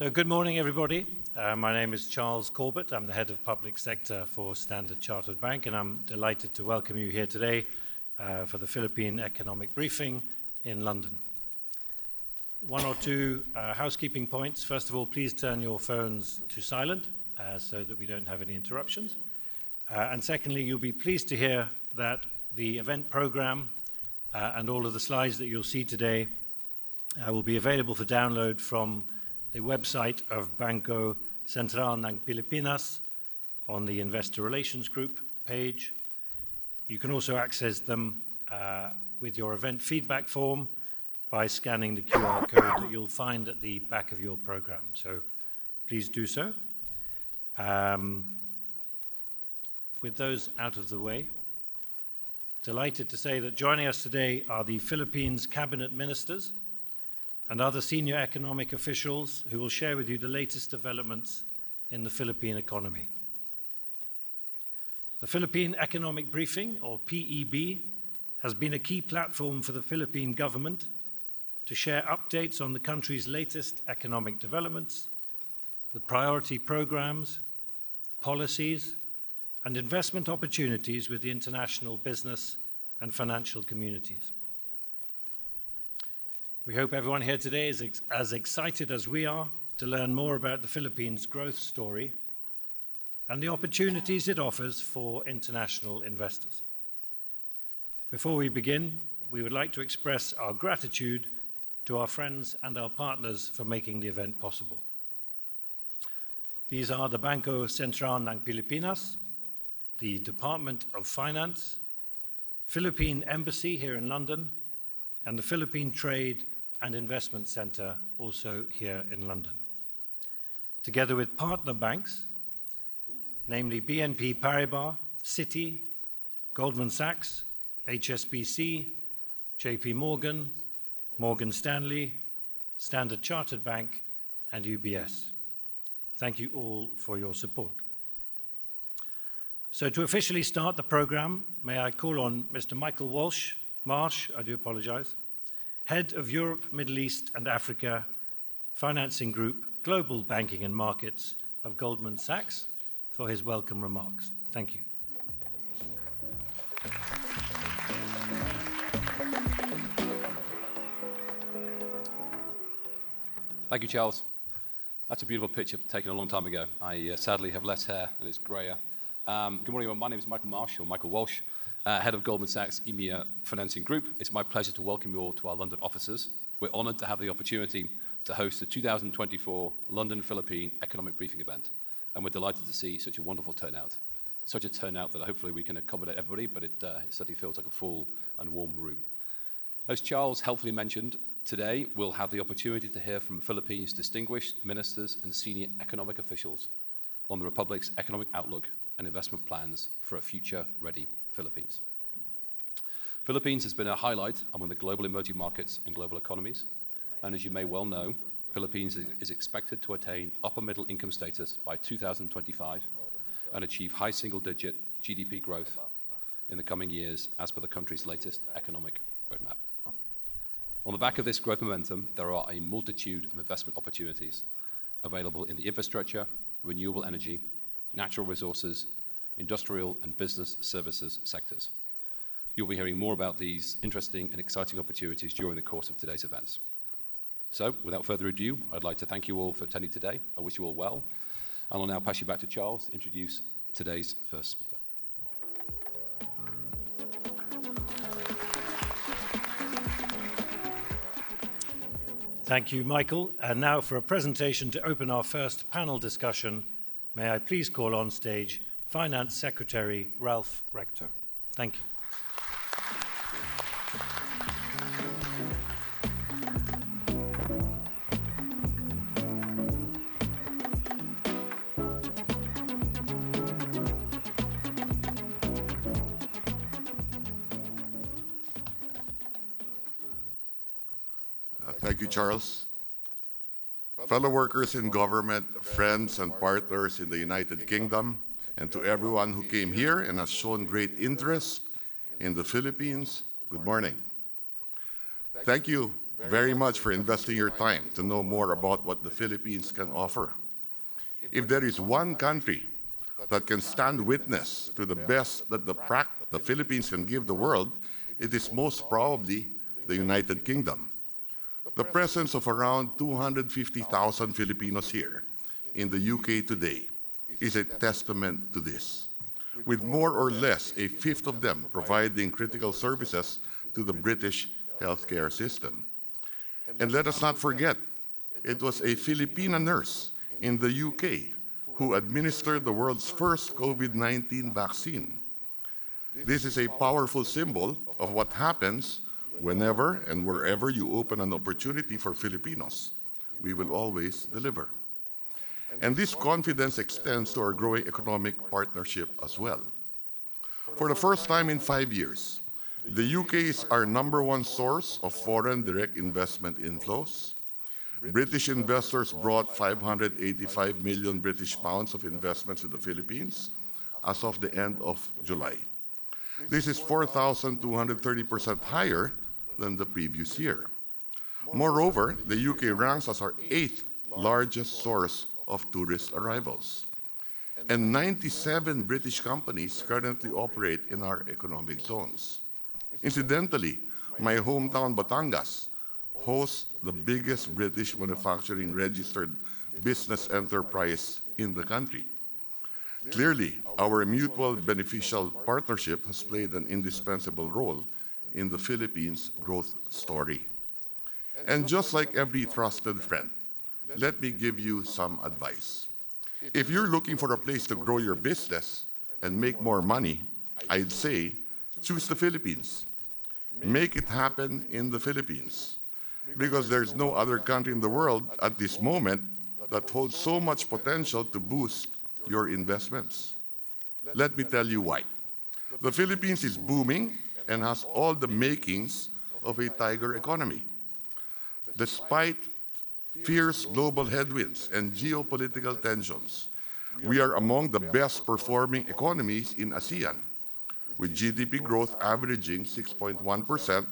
So good morning, everybody. My name is Charles Corbett. I'm the head of public sector for Standard Chartered Bank, and I'm delighted to welcome you here today for the Philippine Economic Briefing in London. One or two housekeeping points. First of all, please turn your phones to silent so that we don't have any interruptions. And secondly, you'll be pleased to hear that the event program and all of the slides that you'll see today will be available for download from the website of Banco Central ng Pilipinas on the Investor Relations Group page. You can also access them with your event feedback form by scanning the QR code that you'll find at the back of your program. So please do so. With those out of the way, delighted to say that joining us today are the Philippines Cabinet Ministers and other senior economic officials who will share with you the latest developments in the Philippine economy. The Philippine Economic Briefing, or PEB, has been a key platform for the Philippine government to share updates on the country's latest economic developments, the priority programs, policies, and investment opportunities with the international business and financial communities. We hope everyone here today is as excited as we are to learn more about the Philippines' growth story and the opportunities it offers for international investors. Before we begin, we would like to express our gratitude to our friends and our partners for making the event possible. These are the Banco Central ng Pilipinas, the Department of Finance, Philippine Embassy here in London, and the Philippine Trade and Investment Center, also here in London. Together with partner banks, namely BNP Paribas, Citi, Goldman Sachs, HSBC, JP Morgan, Morgan Stanley, Standard Chartered Bank, and UBS. Thank you all for your support. So to officially start the program, may I call on Mr. Michael Marsh, I do apologize, Head of Europe, Middle East and Africa, Financing Group, Global Banking and Markets of Goldman Sachs, for his welcome remarks. Thank you. Thank you, Charles. That's a beautiful picture taken a long time ago. I sadly have less hair and it's grayer. Good morning, everyone. My name is Michael Marsh, or Michael Walsh, Head of Goldman Sachs EMEA Financing Group. It's my pleasure to welcome you all to our London offices. We're honored to have the opportunity to host the 2024 London Philippine Economic Briefing event, and we're delighted to see such a wonderful turnout. Such a turnout that hopefully we can accommodate everybody, but it certainly feels like a full and warm room. As Charles helpfully mentioned, today we'll have the opportunity to hear from the Philippines' distinguished ministers and senior economic officials on the Republic's economic outlook and investment plans for a future-ready Philippines. Philippines has been a highlight among the global emerging markets and global economies, and as you may well know, Philippines is expected to attain upper middle income status by 2025 and achieve high single-digit GDP growth in the coming years as per the country's latest economic roadmap. On the back of this growth momentum, there are a multitude of investment opportunities available in the infrastructure, renewable energy, natural resources, industrial and business services sectors. You'll be hearing more about these interesting and exciting opportunities during the course of today's events. So, without further ado, I'd like to thank you all for attending today. I wish you all well. And I'll now pass you back to Charles to introduce today's first speaker. Thank you, Michael. And now for a presentation to open our first panel discussion, may I please call on stage Finance Secretary Ralph Rector. Thank you. Thank you, Charles. Fellow workers in government, friends and partners in the United Kingdom, and to everyone who came here and has shown great interest in the Philippines, good morning. Thank you very much for investing your time to know more about what the Philippines can offer. If there is one country that can stand witness to the best that the Philippines can give the world, it is most probably the United Kingdom. The presence of around 250,000 Filipinos here in the UK today is a testament to this, with more or less a fifth of them providing critical services to the British healthcare system. And let us not forget, it was a Filipina nurse in the UK who administered the world's first COVID-19 vaccine. This is a powerful symbol of what happens whenever and wherever you open an opportunity for Filipinos. We will always deliver. And this confidence extends to our growing economic partnership as well. For the first time in 5 years, the UK is our #1 source of foreign direct investment inflows. British investors brought 585 million British pounds of investments to the Philippines as of the end of July. This is 4,230% higher than the previous year. Moreover, the UK ranks as our 8th largest source of tourist arrivals. And 97 British companies currently operate in our economic zones. Incidentally, my hometown Batangas hosts the biggest British manufacturing registered business enterprise in the country. Clearly, our mutual beneficial partnership has played an indispensable role in the Philippines' growth story. And just like every trusted friend, let me give you some advice. If you're looking for a place to grow your business and make more money, I'd say choose the Philippines. Make it happen in the Philippines, because there's no other country in the world at this moment that holds so much potential to boost your investments. Let me tell you why. The Philippines is booming and has all the makings of a tiger economy. Despite fierce global headwinds and geopolitical tensions, we are among the best performing economies in ASEAN, with GDP growth averaging 6.1%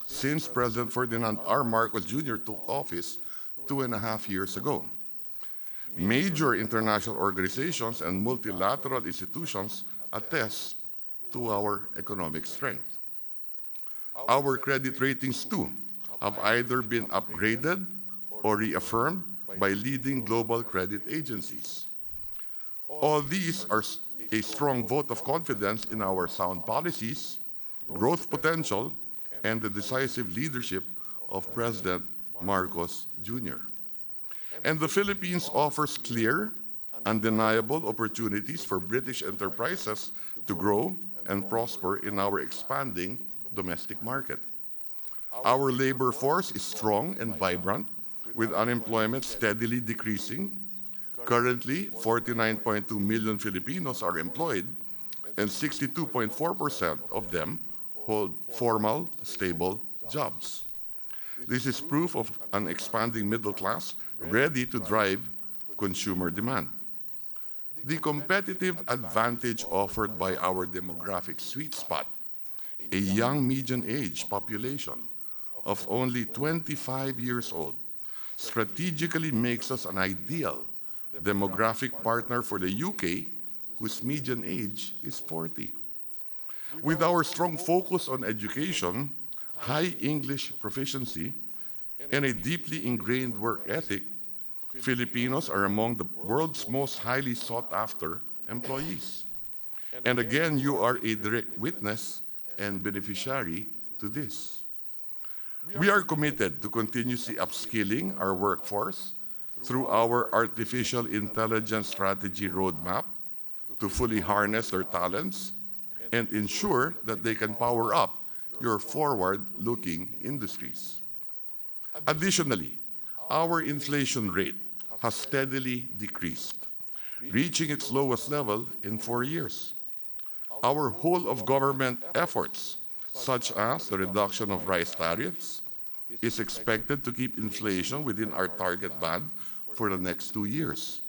since President Ferdinand R. Marcos Jr. took office 2.5 years ago. Major international organizations and multilateral institutions attest to our economic strength. Our credit ratings, too, have either been upgraded or reaffirmed by leading global credit agencies. All these are a strong vote of confidence in our sound policies, growth potential, and the decisive leadership of President Marcos Jr. And the Philippines offers clear, undeniable opportunities for British enterprises to grow and prosper in our expanding domestic market. Our labor force is strong and vibrant, with unemployment steadily decreasing. Currently, 49.2 million Filipinos are employed, and 62.4% of them hold formal, stable jobs. This is proof of an expanding middle class ready to drive consumer demand. The competitive advantage offered by our demographic sweet spot, a young median age population of only 25 years old, strategically makes us an ideal demographic partner for the UK, whose median age is 40. With our strong focus on education, high English proficiency, and a deeply ingrained work ethic, Filipinos are among the world's most highly sought-after employees. And again, you are a direct witness and beneficiary to this. We are committed to continuously upskilling our workforce through our artificial intelligence strategy roadmap to fully harness their talents and ensure that they can power up your forward-looking industries. Additionally, our inflation rate has steadily decreased, reaching its lowest level in 4 years. Our whole-of-government efforts, such as the reduction of rice tariffs, is expected to keep inflation within our target band for the next 2 years.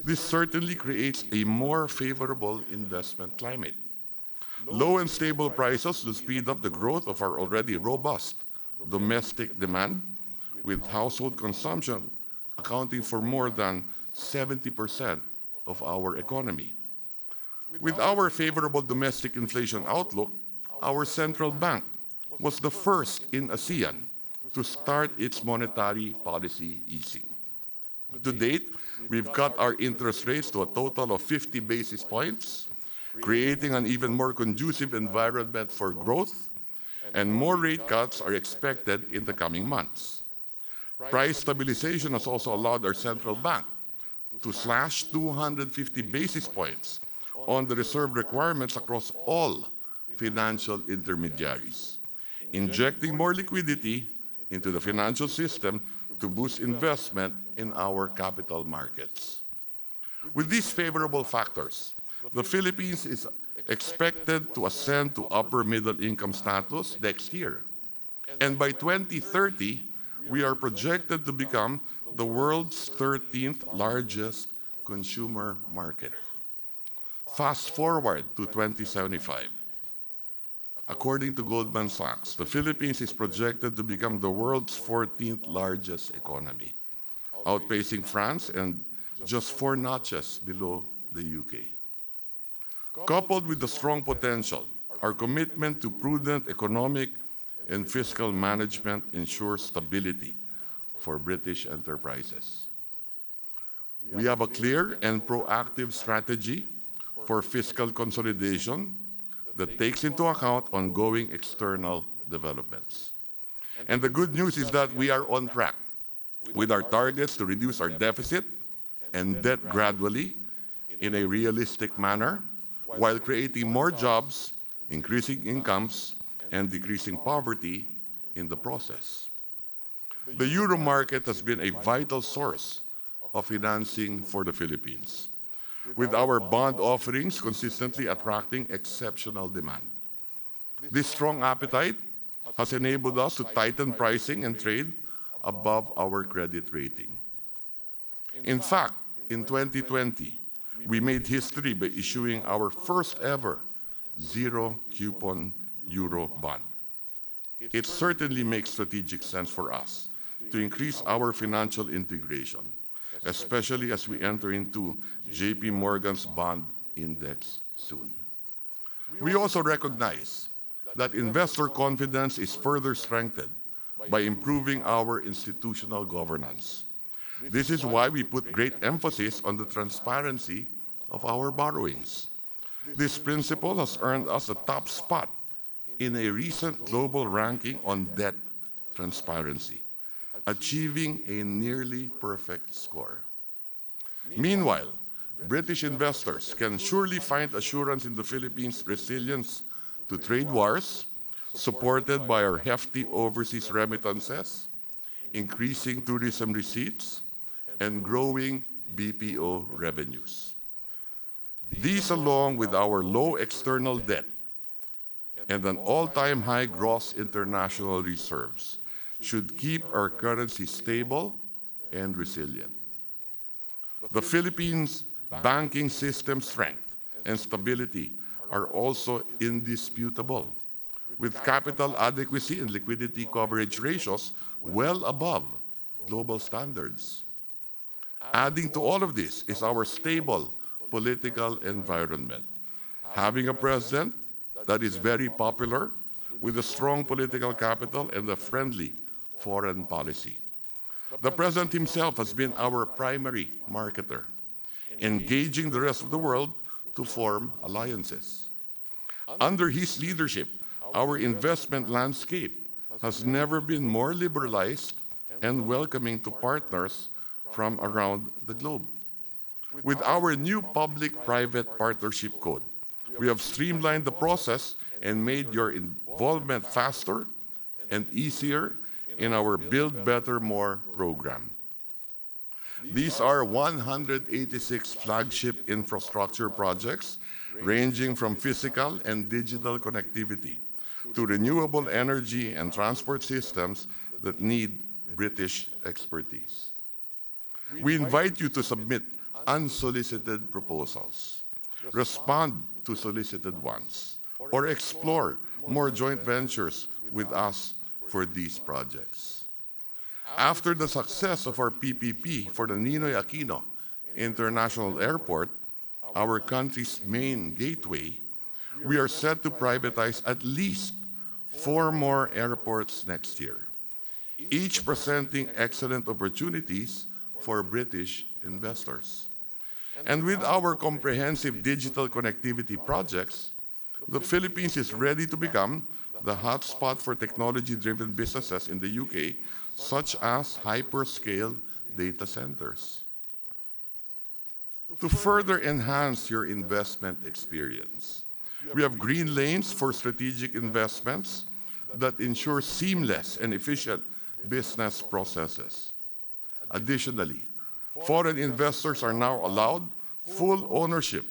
This certainly creates a more favorable investment climate. Low and stable prices will speed up the growth of our already robust domestic demand, with household consumption accounting for more than 70% of our economy. With our favorable domestic inflation outlook, our central bank was the first in ASEAN to start its monetary policy easing. To date, we've cut our interest rates to a total of 50 basis points, creating an even more conducive environment for growth, and more rate cuts are expected in the coming months. Price stabilization has also allowed our central bank to slash 250 basis points on the reserve requirements across all financial intermediaries, injecting more liquidity into the financial system to boost investment in our capital markets. With these favorable factors, the Philippines is expected to ascend to upper middle income status next year. And by 2030, we are projected to become the world's 13th largest consumer market. Fast forward to 2075. According to Goldman Sachs, the Philippines is projected to become the world's 14th largest economy, outpacing France and just 4 notches below the UK. Coupled with the strong potential, our commitment to prudent economic and fiscal management ensures stability for British enterprises. We have a clear and proactive strategy for fiscal consolidation that takes into account ongoing external developments. And the good news is that we are on track with our targets to reduce our deficit and debt gradually in a realistic manner, while creating more jobs, increasing incomes, and decreasing poverty in the process. The euro market has been a vital source of financing for the Philippines, with our bond offerings consistently attracting exceptional demand. This strong appetite has enabled us to tighten pricing and trade above our credit rating. In fact, in 2020, we made history by issuing our first ever zero-coupon euro bond. It certainly makes strategic sense for us to increase our financial integration, especially as we enter into JP Morgan's bond index soon. We also recognize that investor confidence is further strengthened by improving our institutional governance. This is why we put great emphasis on the transparency of our borrowings. This principle has earned us the top spot in a recent global ranking on debt transparency, achieving a nearly perfect score. Meanwhile, British investors can surely find assurance in the Philippines' resilience to trade wars, supported by our hefty overseas remittances, increasing tourism receipts, and growing BPO revenues. These, along with our low external debt and an all-time high gross international reserves, should keep our currency stable and resilient. The Philippines' banking system strength and stability are also indisputable, with capital adequacy and liquidity coverage ratios well above global standards. Adding to all of this is our stable political environment. Having a president that is very popular, with a strong political capital and a friendly foreign policy. The president himself has been our primary marketer, engaging the rest of the world to form alliances. Under his leadership, our investment landscape has never been more liberalized and welcoming to partners from around the globe. With our new public-private partnership code, we have streamlined the process and made your involvement faster and easier in our Build Better More program. These are 186 flagship infrastructure projects ranging from physical and digital connectivity to renewable energy and transport systems that need British expertise. We invite you to submit unsolicited proposals, respond to solicited ones, or explore more joint ventures with us for these projects. After the success of our PPP for the Ninoy Aquino International Airport, our country's main gateway, we are set to privatize at least 4 more airports next year, each presenting excellent opportunities for British investors. And with our comprehensive digital connectivity projects, the Philippines is ready to become the hotspot for technology-driven businesses in the UK, such as hyperscale data centers. To further enhance your investment experience, we have green lanes for strategic investments that ensure seamless and efficient business processes. Additionally, foreign investors are now allowed full ownership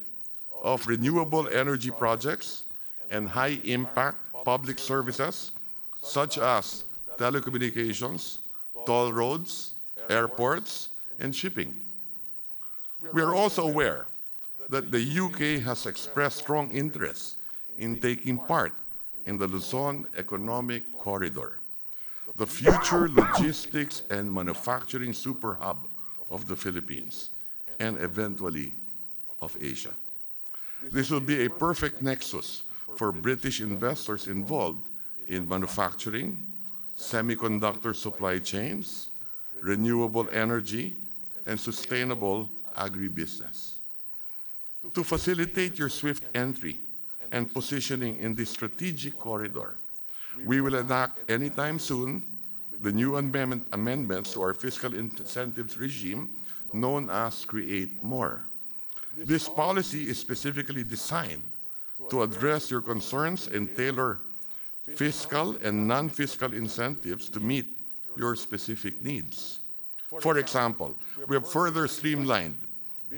of renewable energy projects and high-impact public services such as telecommunications, toll roads, airports, and shipping. We are also aware that the UK has expressed strong interest in taking part in the Luzon Economic Corridor, the future logistics and manufacturing super hub of the Philippines and eventually of Asia. This will be a perfect nexus for British investors involved in manufacturing, semiconductor supply chains, renewable energy, and sustainable agribusiness. To facilitate your swift entry and positioning in this strategic corridor, we will enact anytime soon the new amendments to our fiscal incentives regime known as Create More. This policy is specifically designed to address your concerns and tailor fiscal and non-fiscal incentives to meet your specific needs. For example, we have further streamlined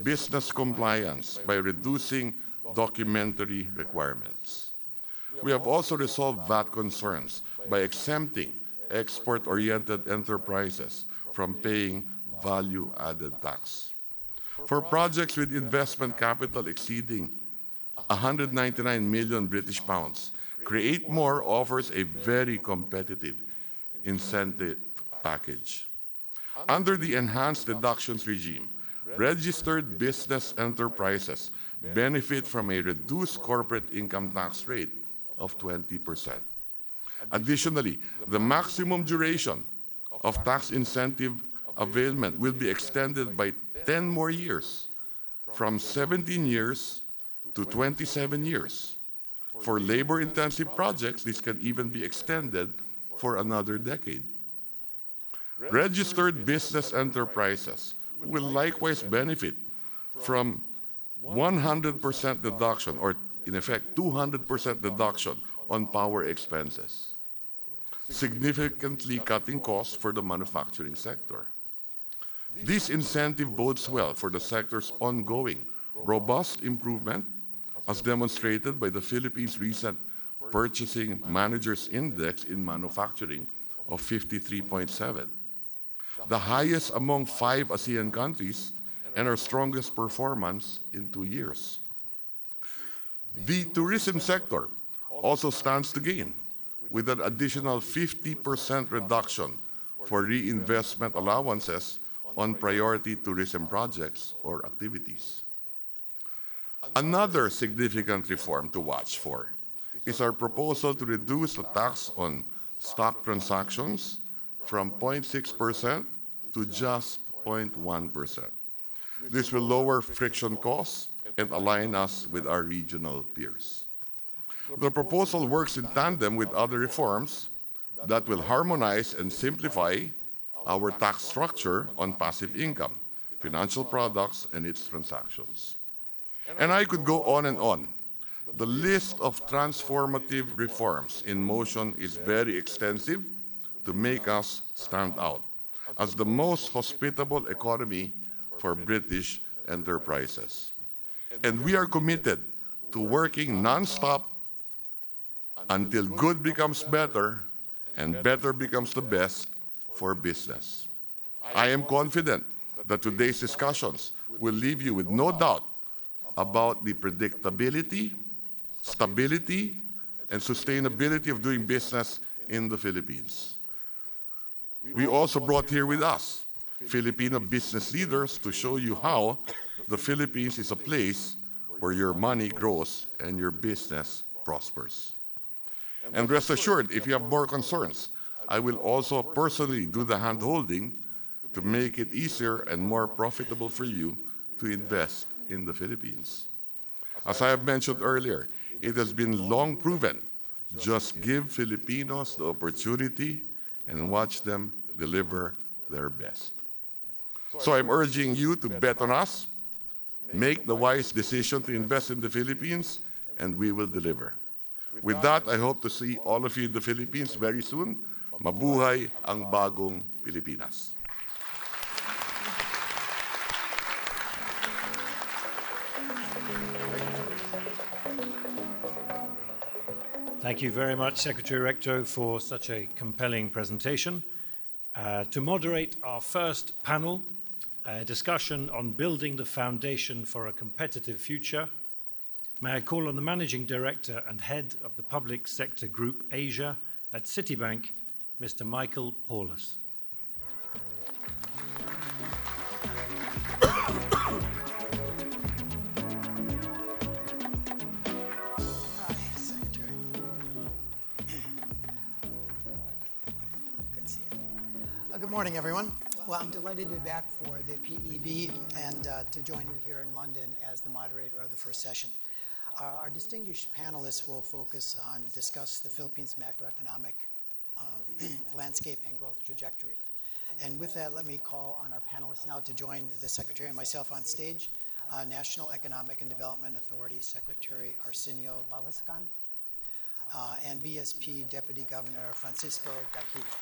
business compliance by reducing documentary requirements. We have also resolved VAT concerns by exempting export-oriented enterprises from paying value-added tax. For projects with investment capital exceeding 199 million British pounds, Create More offers a very competitive incentive package. Under the enhanced deductions regime, registered business enterprises benefit from a reduced corporate income tax rate of 20%. Additionally, the maximum duration of tax incentive availment will be extended by 10 more years, from 17 years to 27 years. For labor-intensive projects, this can even be extended for another decade. Registered business enterprises will likewise benefit from 100% deduction, or in effect, 200% deduction on power expenses, significantly cutting costs for the manufacturing sector. This incentive bodes well for the sector's ongoing robust improvement, as demonstrated by the Philippines' recent Purchasing Managers Index in manufacturing of 53.7, the highest among 5 ASEAN countries and our strongest performance in 2 years. The tourism sector also stands to gain with an additional 50% reduction for reinvestment allowances on priority tourism projects or activities. Another significant reform to watch for is our proposal to reduce the tax on stock transactions from 0.6% to just 0.1%. This will lower friction costs and align us with our regional peers. The proposal works in tandem with other reforms that will harmonize and simplify our tax structure on passive income, financial products, and its transactions. And I could go on and on. The list of transformative reforms in motion is very extensive to make us stand out as the most hospitable economy for British enterprises. And we are committed to working non-stop until good becomes better and better becomes the best for business. I am confident that today's discussions will leave you with no doubt about the predictability, stability, and sustainability of doing business in the Philippines. We also brought here with us Filipino business leaders to show you how the Philippines is a place where your money grows and your business prospers. And rest assured, if you have more concerns, I will also personally do the hand-holding to make it easier and more profitable for you to invest in the Philippines. As I have mentioned earlier, it has been long proven. Just give Filipinos the opportunity and watch them deliver their best. So I'm urging you to bet on us, make the wise decision to invest in the Philippines, and we will deliver. With that, I hope to see all of you in the Philippines very soon. Mabuhay ang bagong Pilipinas. Thank you very much, Secretary Recto, for such a compelling presentation. To moderate our first panel, a discussion on building the foundation for a competitive future, may I call on the Managing Director and Head of the Public Sector Group Asia at Citibank, Mr. Michael Paulus. Good morning, everyone. Well, I'm delighted to be back for the PEB and to join you here in London as the moderator of the first session. Our distinguished panelists will discuss the Philippines' macroeconomic landscape and growth trajectory. And with that, let me call on our panelists now to join the Secretary and myself on stage. National Economic and Development Authority Secretary Arsenio Balascan and BSP Deputy Governor Francisco Daquino.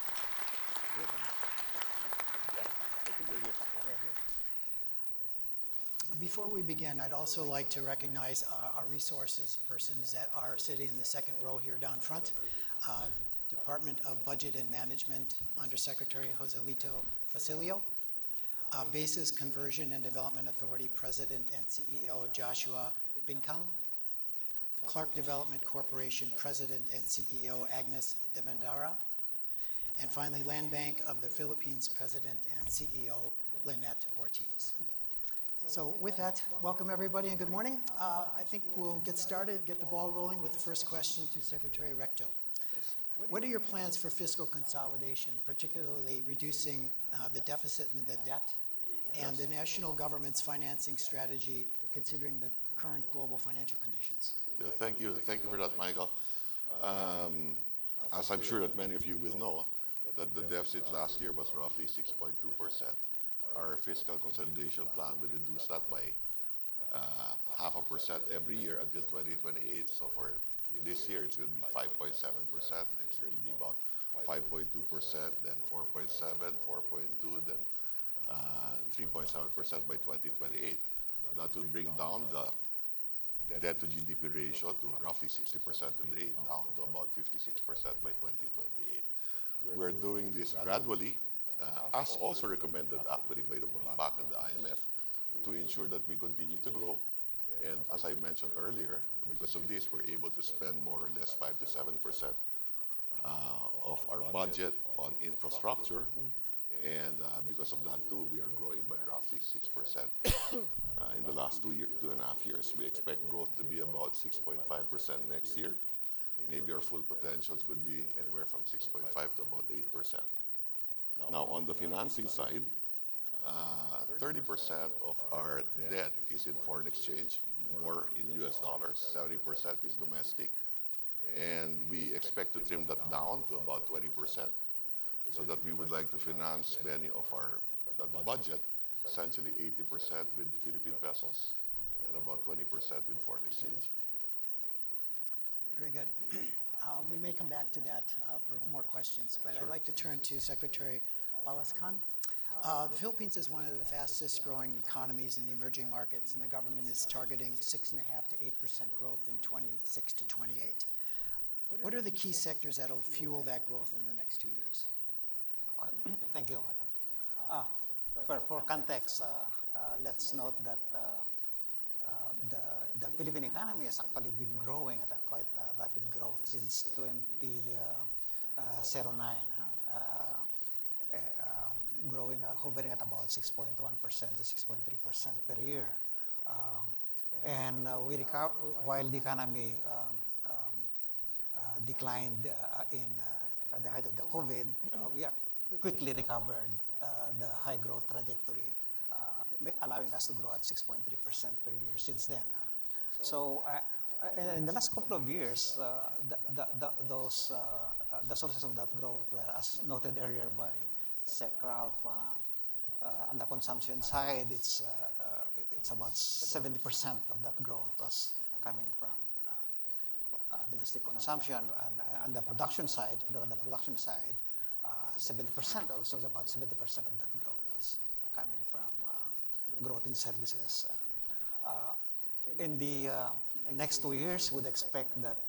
Before we begin, I'd also like to recognize our resources persons that are sitting in the second row here down front. Department of Budget and Management Undersecretary Joselito Facilio, Bases Conversion and Development Authority President and CEO Joshua Binkang, Clark Development Corporation President and CEO Agnes Devendara, and finally, Land Bank of the Philippines President and CEO Lynette Ortiz. So with that, welcome everybody and good morning. I think we'll get started, get the ball rolling with the first question to Secretary Recto. What are your plans for fiscal consolidation, particularly reducing the deficit and the debt, and the national government's financing strategy considering the current global financial conditions? Thank you for that, Michael. As I'm sure that many of you will know, that the deficit last year was roughly 6.2%. Our fiscal consolidation plan will reduce that by 0.5% every year until 2028. So for this year, it's going to be 5.7%. Next year, it'll be about 5.2%, then 4.7, 4.2, then 3.7% by 2028. That will bring down the debt to GDP ratio to roughly 60% today, down to about 56% by 2028. We're doing this gradually, as also recommended actually by the World Bank and the IMF, to ensure that we continue to grow. And as I mentioned earlier, because of this, we're able to spend more or less 5 to 7% of our budget on infrastructure. And because of that too, we are growing by roughly 6% in the last 2.5 years. We expect growth to be about 6.5% next year. Maybe our full potentials could be anywhere from 6.5 to about 8%. Now, on the financing side, 30% of our debt is in foreign exchange, more in US dollars, 70% is domestic. And we expect to trim that down to about 20%, so that we would like to finance many of the budget, essentially 80% with Philippine pesos and about 20% with foreign exchange. Very good. We may come back to that for more questions, but I'd like to turn to Secretary Balascan. The Philippines is one of the fastest growing economies in the emerging markets, and the government is targeting 6.5% to 8% growth in 26 to 28. What are the key sectors that will fuel that growth in the next 2 years? Thank you, Michael. For context, let's note that the Philippine economy has actually been growing at a quite rapid growth since 2009. growing, hovering at about 6.1% to 6.3% per year. And while the economy declined at the height of the COVID, we quickly recovered the high growth trajectory, allowing us to grow at 6.3% per year since then. So in the last couple of years, the sources of that growth were, as noted earlier by Sec Ralph, on the consumption side, it's about 70% of that growth was coming from domestic consumption, and on the production side, if you look at the production side, 70%, also about 70% of that growth was coming from growth in services. In the next 2 years, we'd expect that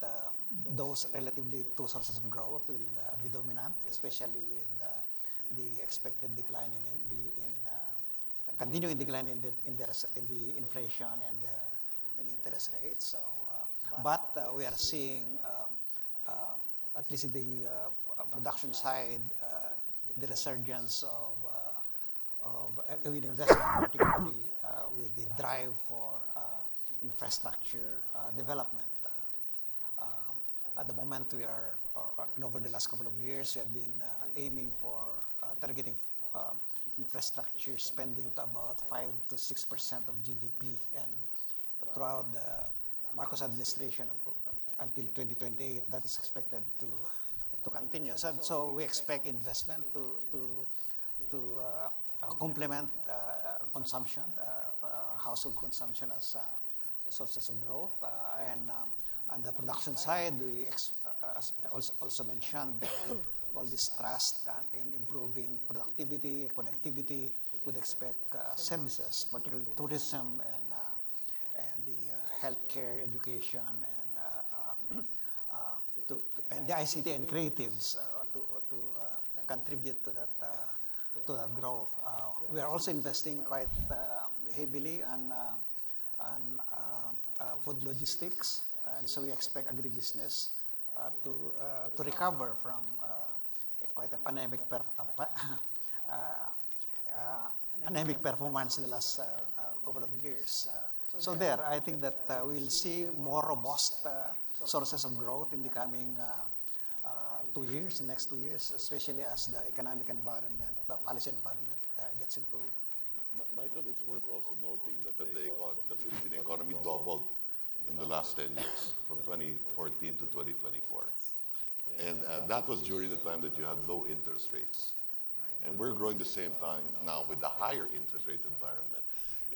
those relatively two sources of growth will be dominant, especially with the expected decline continuing decline in the inflation and in interest rates. So, but we are seeing, at least in the production side, the resurgence of investment, particularly with the drive for infrastructure development. At the moment, we are, and over the last couple of years, we have been aiming for targeting infrastructure spending to about 5 to 6% of GDP, and throughout the Marcos administration until 2028, that is expected to continue. So we expect investment to complement consumption, household consumption as sources of growth, and on the production side, we as also mentioned, all this trust in improving productivity, connectivity, would expect services, particularly tourism and the healthcare, education, and the ICT and creatives to contribute to that growth. We are also investing quite heavily on food logistics, and so we expect agribusiness to recover from quite a anemic performance in the last couple of years. So there, I think that we'll see more robust sources of growth in the coming 2 years, the next 2 years, especially as the economic environment, the policy environment gets improved. Michael, it's worth also noting that the Philippine economy doubled in the last 10 years, from 2014 to 2024. And that was during the time that you had low interest rates. And we're growing the same time now with the higher interest rate environment.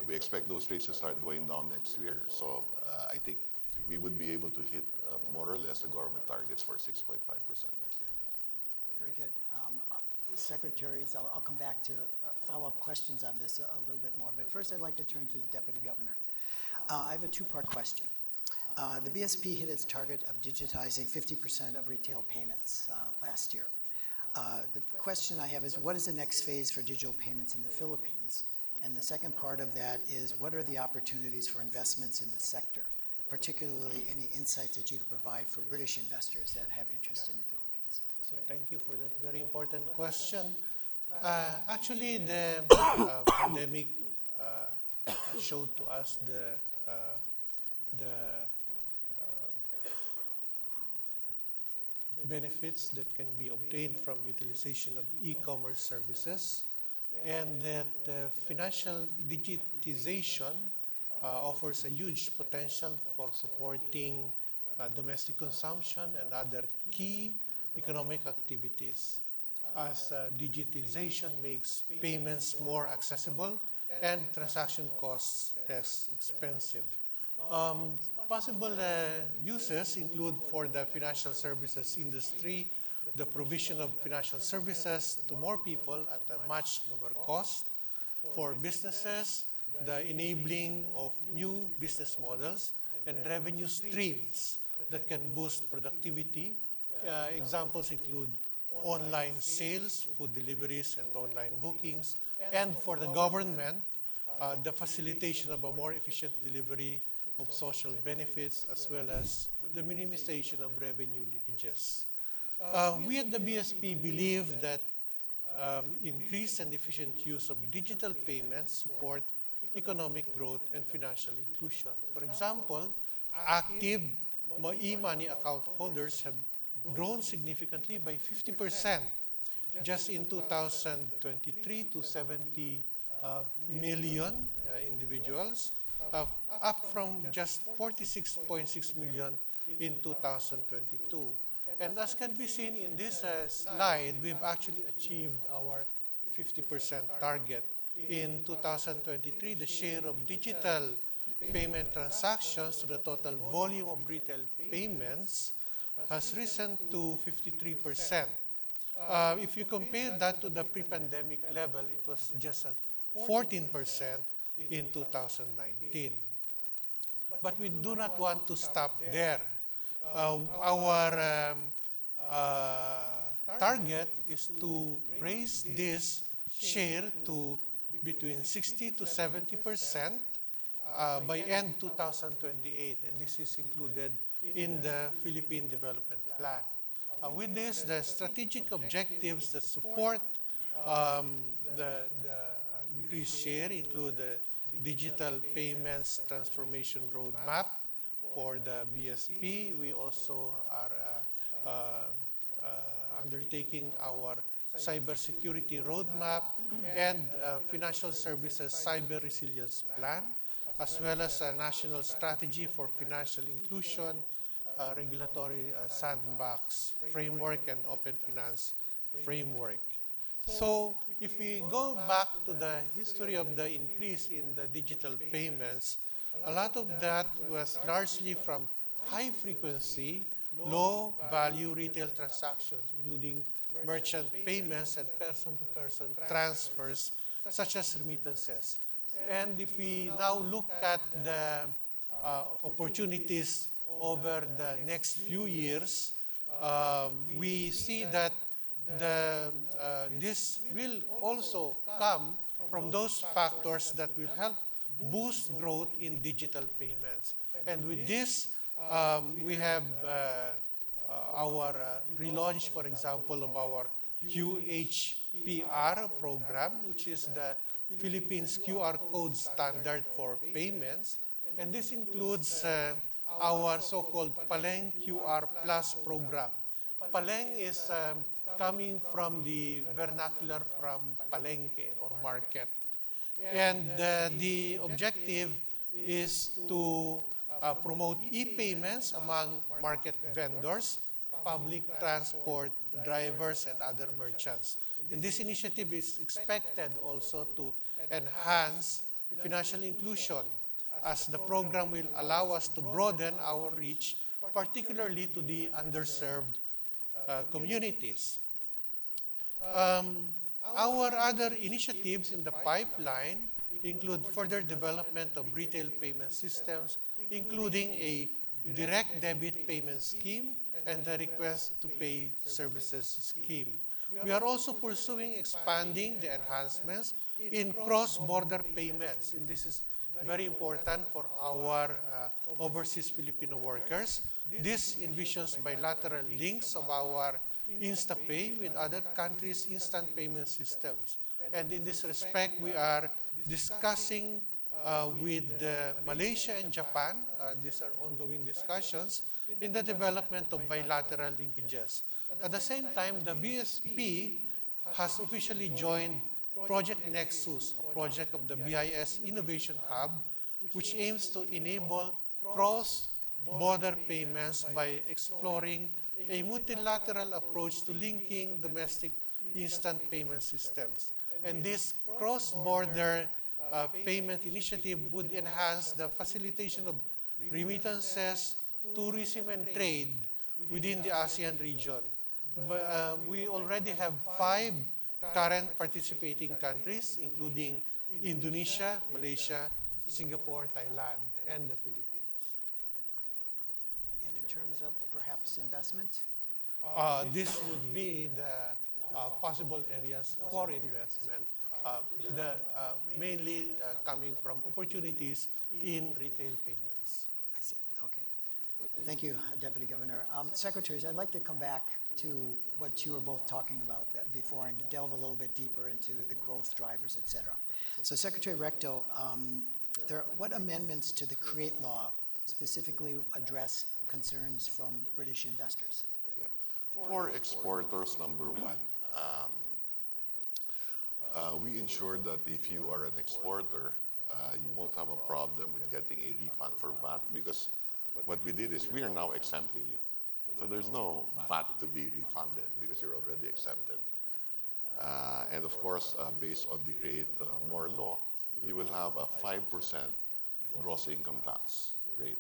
We expect those rates to start going down next year. So I think we would be able to hit more or less the government targets for 6.5% next year. Very good. Secretaries, I'll come back to follow-up questions on this a little bit more. But first, I'd like to turn to the Deputy Governor. I have a two-part question. The BSP hit its target of digitizing 50% of retail payments last year. The question I have is, what is the next phase for digital payments in the Philippines? And the second part of that is, what are the opportunities for investments in the sector, particularly any insights that you could provide for British investors that have interest in the Philippines? So thank you for that very important question. Actually, the pandemic showed to us the benefits that can be obtained from utilization of e-commerce services, and that financial digitization offers a huge potential for supporting domestic consumption and other key economic activities, as digitization makes payments more accessible and transaction costs less expensive. Possible uses include, for the financial services industry, the provision of financial services to more people at a much lower cost. For businesses, the enabling of new business models and revenue streams that can boost productivity. Examples include online sales, food deliveries, and online bookings. And for the government, the facilitation of a more efficient delivery of social benefits, as well as the minimization of revenue leakages. We at the BSP believe that increased and efficient use of digital payments support economic growth and financial inclusion. For example, active e-money account holders have grown significantly by 50% just in 2023 to 70 million individuals, up from just 46.6 million in 2022. And as can be seen in this slide, we've actually achieved our 50% target. In 2023, the share of digital payment transactions to the total volume of retail payments has risen to 53%. If you compare that to the pre-pandemic level, it was just at 14% in 2019. But we do not want to stop there. Our target is to raise this share to between 60 to 70% by end 2028, and this is included in the Philippine Development Plan. With this, the strategic objectives that support the increased share include the digital payments transformation roadmap for the BSP. We also are undertaking our cybersecurity roadmap and financial services cyber resilience plan, as well as a national strategy for financial inclusion, regulatory sandbox framework, and open finance framework. So if we go back to the history of the increase in the digital payments, a lot of that was largely from high frequency, low value retail transactions, including merchant payments and person-to-person transfers, such as remittances. And if we now look at the opportunities over the next few years, we see that this will also come from those factors that will help boost growth in digital payments. And with this, we have our relaunch, for example, of our QHPR program, which is the Philippines QR code standard for payments. And this includes our so-called Paleng QR Plus program. Paleng is coming from the vernacular from palengke or market. And the objective is to promote e-payments among market vendors, public transport drivers, and other merchants. And this initiative is expected also to enhance financial inclusion, as the program will allow us to broaden our reach, particularly to the underserved communities. Our other initiatives in the pipeline include further development of retail payment systems, including a direct debit payment scheme and the request to pay services scheme. We are also pursuing expanding the enhancements in cross-border payments, and this is very important for our overseas Filipino workers. This envisions bilateral links of our InstaPay with other countries' instant payment systems. And in this respect, we are discussing with Malaysia and Japan, these are ongoing discussions, in the development of bilateral linkages. At the same time, the BSP has officially joined Project Nexus, a project of the BIS Innovation Hub, which aims to enable cross-border payments by exploring a multilateral approach to linking domestic instant payment systems. And this cross-border payment initiative would enhance the facilitation of remittances, tourism, and trade within the ASEAN region. But, we already have 5 current participating countries, including Indonesia, Malaysia, Singapore, Thailand, and the Philippines. And in terms of perhaps investment? This would be the possible areas for investment, mainly coming from opportunities in retail payments. I see, okay. Thank you, Deputy Governor. Secretaries, I'd like to come back to what you were both talking about before and delve a little bit deeper into the growth drivers, et cetera. So Secretary Recto, what amendments to the CREATE law specifically address concerns from British investors? Yeah. For exporters, number one, we ensure that if you are an exporter, you won't have a problem with getting a refund for VAT, because what we did is we are now exempting you. So there's no VAT to be refunded because you're already exempted. And of course, based on the Create More law, you will have a 5% gross income tax rate.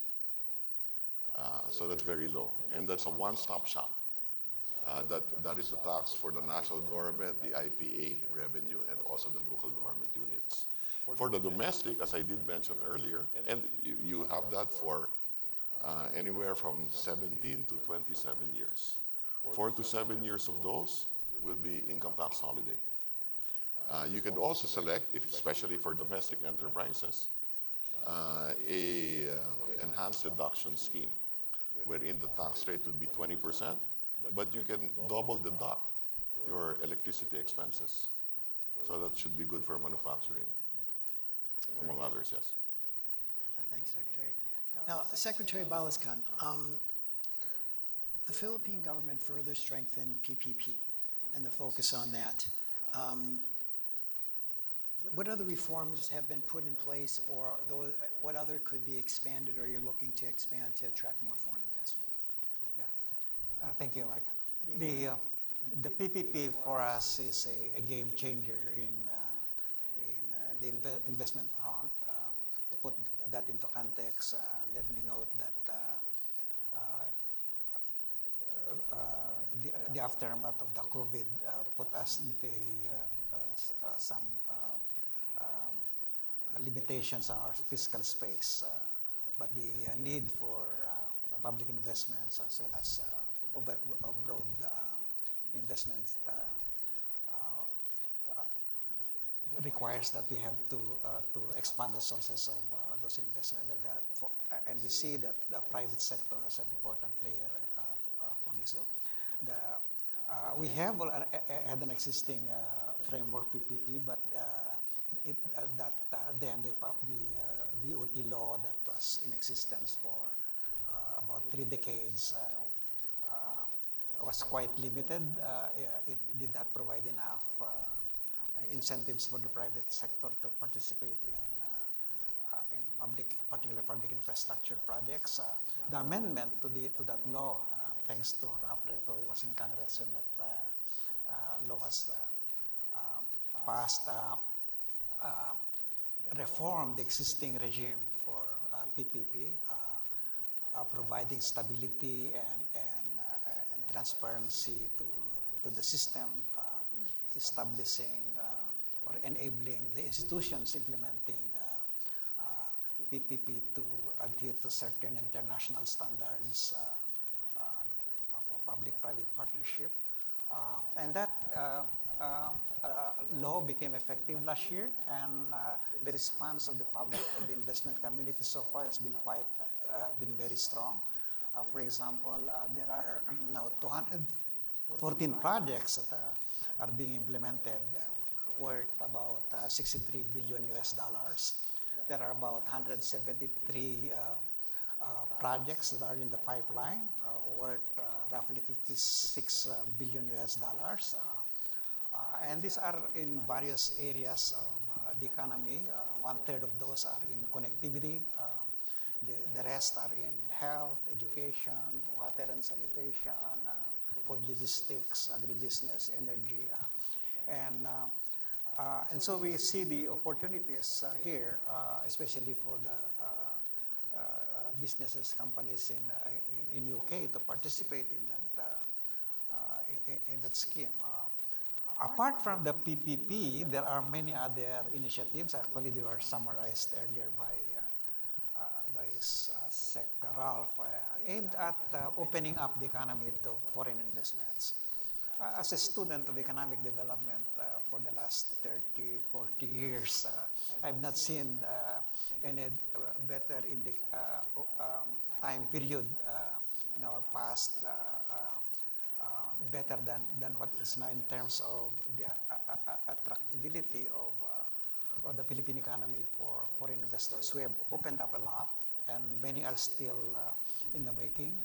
So that's very low. And that's a one-stop shop. That is the tax for the national government, the IPA revenue, and also the local government units. For the domestic, as I did mention earlier, and you have that for anywhere from 17 to 27 years. 4 to 7 years of those will be income tax holiday. You can also select, especially for domestic enterprises, a enhanced deduction scheme, wherein the tax rate would be 20%, but you can double deduct your electricity expenses. So that should be good for manufacturing, among others, yes. Thanks, Secretary. Now, Secretary Balaskan, the Philippine government further strengthened PPP and the focus on that. What other reforms have been put in place, or what other could be expanded, or you're looking to expand to attract more foreign investment? Yeah, thank you, Mike. The PPP for us is a game changer in the investment front. To put that into context, let me note that the aftermath of the COVID put us into some limitations on our fiscal space, but the need for public investments as well as broad investments requires that we have to expand the sources of those investments, and we see that the private sector is an important player for this. So we have had an existing framework PPP, but then the BOT law that was in existence for about 3 decades was quite limited. It did not provide enough incentives for the private sector to participate in particular public infrastructure projects. The amendment to that law, thanks to Ralph Reto, he was in Congress when that law was passed, reformed the existing regime for PPP, providing stability and transparency to the system, establishing or enabling the institutions implementing PPP to adhere to certain international standards for public-private partnership. And that law became effective last year, and the response of the public, of the investment community so far has been been very strong. For example, there are now 214 projects that are being implemented, worth about $63 billion US. There are about 173 projects that are in the pipeline, worth roughly $56 billion US. And these are in various areas of the economy. 1/3 of those are in connectivity. The rest are in health, education, water and sanitation, food logistics, agribusiness, energy. And so we see the opportunities here, especially for the businesses, companies in UK to participate in that scheme. Apart from the PPP, there are many other initiatives. Actually, they were summarized earlier by Sec Ralph, aimed at opening up the economy to foreign investments. as a student of economic development for the last 30, 40 years, I've not seen any better in the time period in our past better than what is now in terms of the attractability of the Philippine economy for foreign investors. We have opened up a lot, and many are still in the making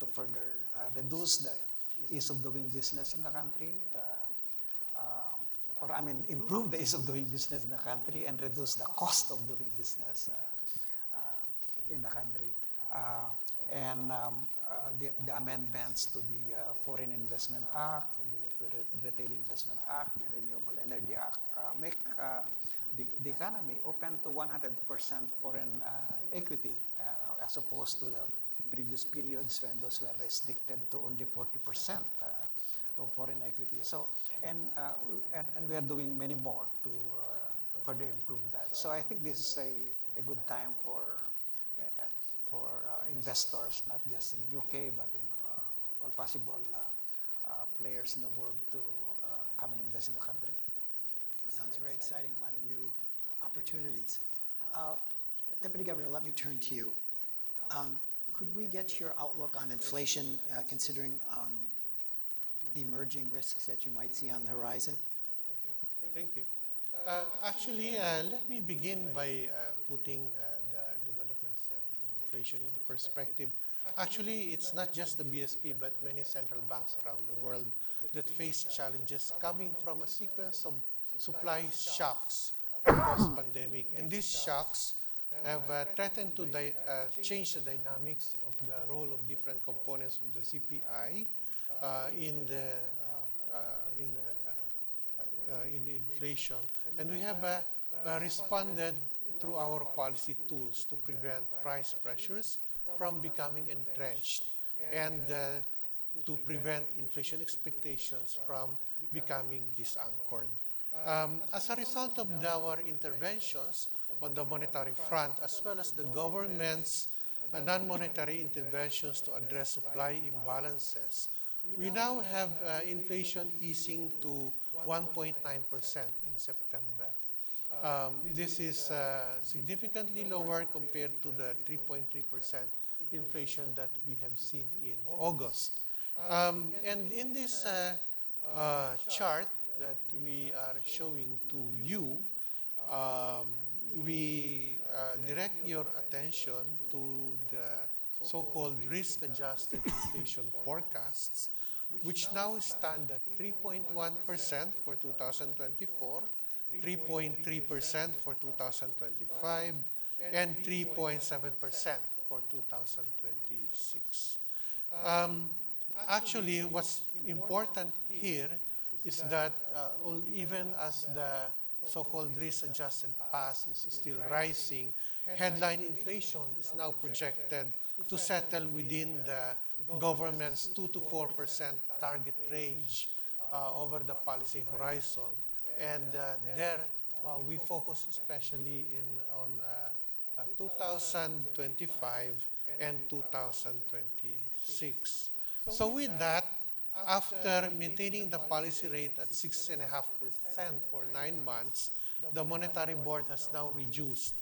to further reduce the ease of doing business in the country, or I mean, improve the ease of doing business in the country and reduce the cost of doing business in the country. The amendments to the Foreign Investment Act, the Retail Investment Act, the Renewable Energy Act make the economy open to 100% foreign equity as opposed to the previous periods when those were restricted to only 40% of foreign equity. So, and we are doing many more to further improve that. So I think this is a good time for investors, not just in UK, but in all possible players in the world to come and invest in the country. Sounds very exciting, a lot of new opportunities. Deputy Governor, let me turn to you. Could we get your outlook on inflation, considering the emerging risks that you might see on the horizon? Okay, thank you. Actually, let me begin by putting the developments and inflation in perspective. Actually, it's not just the BSP, but many central banks around the world that face challenges coming from a sequence of supply shocks post-pandemic. And these shocks have threatened to change the dynamics of the role of different components of the CPI in inflation. And we have responded through our policy tools to prevent price pressures from becoming entrenched and to prevent inflation expectations from becoming disanchored. As a result of our interventions on the monetary front, as well as the government's non-monetary interventions to address supply imbalances, we now have inflation easing to 1.9% in September. This is significantly lower compared to the 3.3% inflation that we have seen in August. And in this chart that we are showing to you, we direct your attention to the so-called risk-adjusted inflation forecasts, which now stand at 3.1% for 2024, 3.3% for 2025, and 3.7% for 2026. Actually, what's important here is that even as the so-called risk-adjusted pass is still rising, headline inflation is now projected to settle within the government's 2 to 4% target range over the policy horizon. And there we focus especially on 2025 and 2026. So with that, after maintaining the policy rate at 6.5% for 9 months, the Monetary Board has now reduced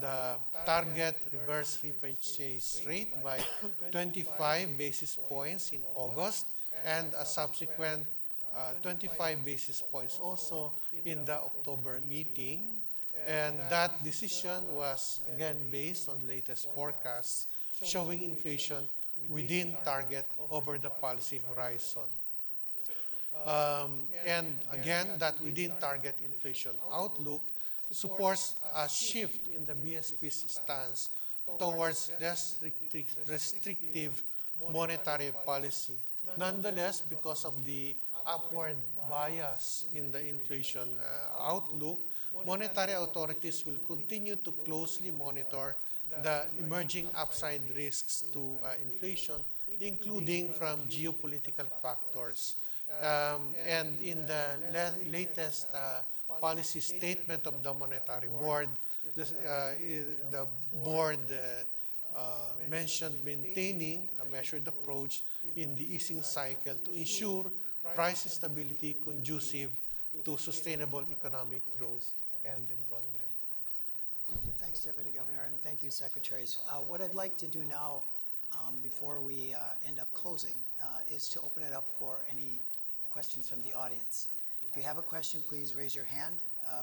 the target reverse repurchase rate by 25 basis points in August and a subsequent 25 basis points also in the October meeting. And that decision was again based on latest forecasts showing inflation within target over the policy horizon. And again, that within target inflation outlook supports a shift in the BSP's stance towards less restrictive monetary policy. Nonetheless, because of the upward bias in the inflation outlook, monetary authorities will continue to closely monitor the emerging upside risks to inflation, including from geopolitical factors. And in the latest policy statement of the Monetary Board, the board mentioned maintaining a measured approach in the easing cycle to ensure price stability conducive to sustainable economic growth and employment. Thanks, Deputy Governor, and thank you, Secretaries. What I'd like to do now, before we end up closing, is to open it up for any questions from the audience. If you have a question, please raise your hand,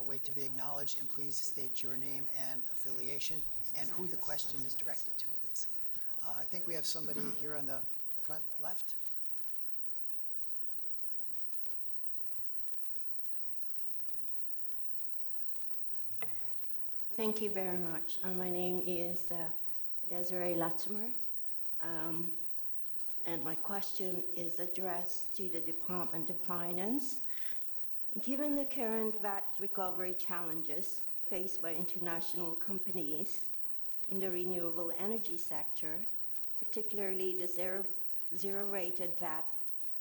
wait to be acknowledged, and please state your name and affiliation and who the question is directed to, please. I think we have somebody here on the front left. Thank you very much. My name is Desiree Latimer, and my question is addressed to the Department of Finance. Given the current VAT recovery challenges faced by international companies in the renewable energy sector, particularly the zero-rated VAT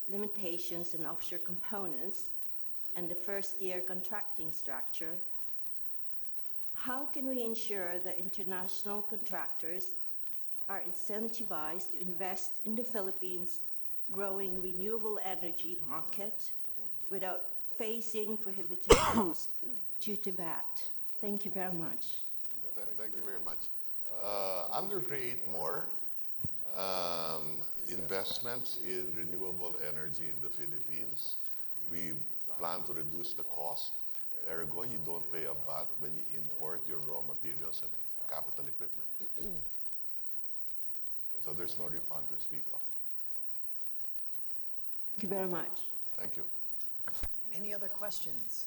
limitations and offshore components, and the first-year contracting structure, how can we ensure that international contractors are incentivized to invest in the Philippines' growing renewable energy market without facing prohibitive costs due to VAT? Thank you very much. Thank you very much. Under Create More, investments in renewable energy in the Philippines, we plan to reduce the cost. Ergo, you don't pay a VAT when you import your raw materials and capital equipment. So there's no refund to speak of. Thank you very much. Thank you. Any other questions?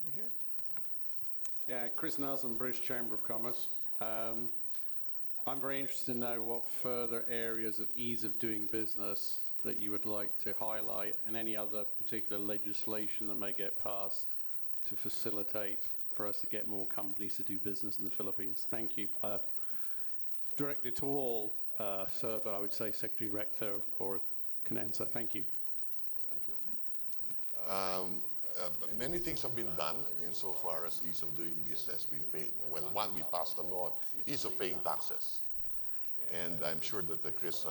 You here? Yeah, Chris Nelson, British Chamber of Commerce. I'm very interested to know what further areas of ease of doing business that you would like to highlight and any other particular legislation that may get passed to facilitate for us to get more companies to do business in the Philippines. Thank you. Directed to all, sir, but I would say Secretary Rector or can answer. Thank you. Thank you. Many things have been done insofar as ease of doing business. We passed a law, ease of paying taxes. And I'm sure that Chris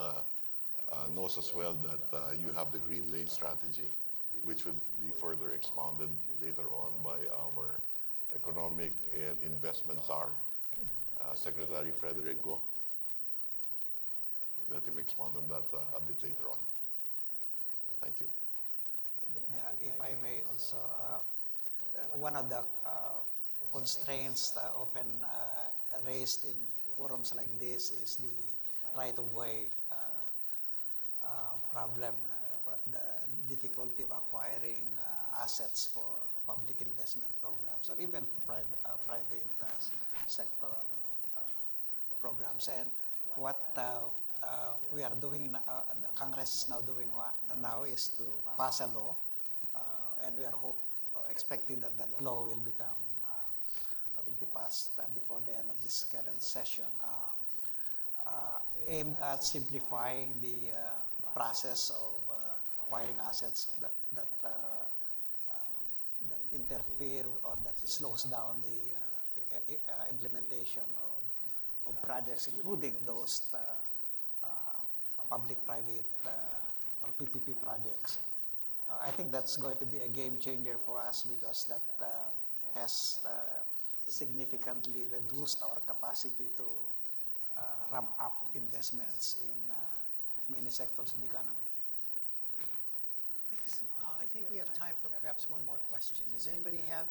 knows as well that you have the Green Lane strategy, which will be further expounded later on by our Economic and Investment Czar, Secretary Frederick Go. Let him expound on that a bit later on. Thank you. If I may also, one of the constraints often raised in forums like this is the right-of-way problem, the difficulty of acquiring assets for public investment programs or even private sector programs. And what we are doing, the Congress is now doing now is to pass a law, and we are expecting that that law will be passed before the end of this current session, aimed at simplifying the process of acquiring assets that interfere or that slows down the implementation of projects, including those public-private or PPP projects. I think that's going to be a game changer for us because that has significantly reduced our capacity to ramp up investments in many sectors of the economy. Thanks. I think we have time for perhaps one more question. Does anybody have?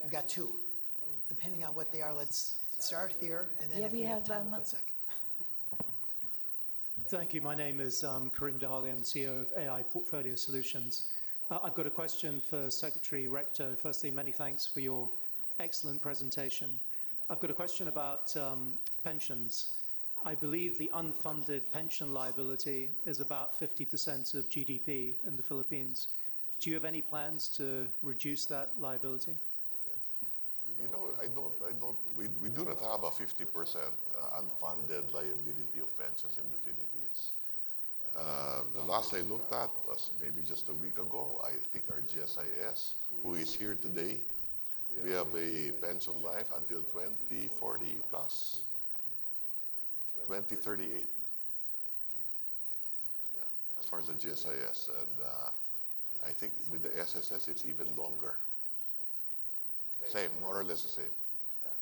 We've got two. Depending on what they are, let's start here, and then if we have time, we'll go second. Thank you. My name is Karim Dahali. I'm CEO of AI Portfolio Solutions. I've got a question for Secretary Rector. Firstly, many thanks for your excellent presentation. I've got a question about pensions. I believe the unfunded pension liability is about 50% of GDP in the Philippines. Do you have any plans to reduce that liability? You know, we do not have a 50% unfunded liability of pensions in the Philippines. The last I looked at was maybe just a week ago. I think our GSIS, who is here today, we have a pension life until 2040 plus, 2038. Yeah, as far as the GSIS. And I think with the SSS, it's even longer. Same, more or less the same. Yeah.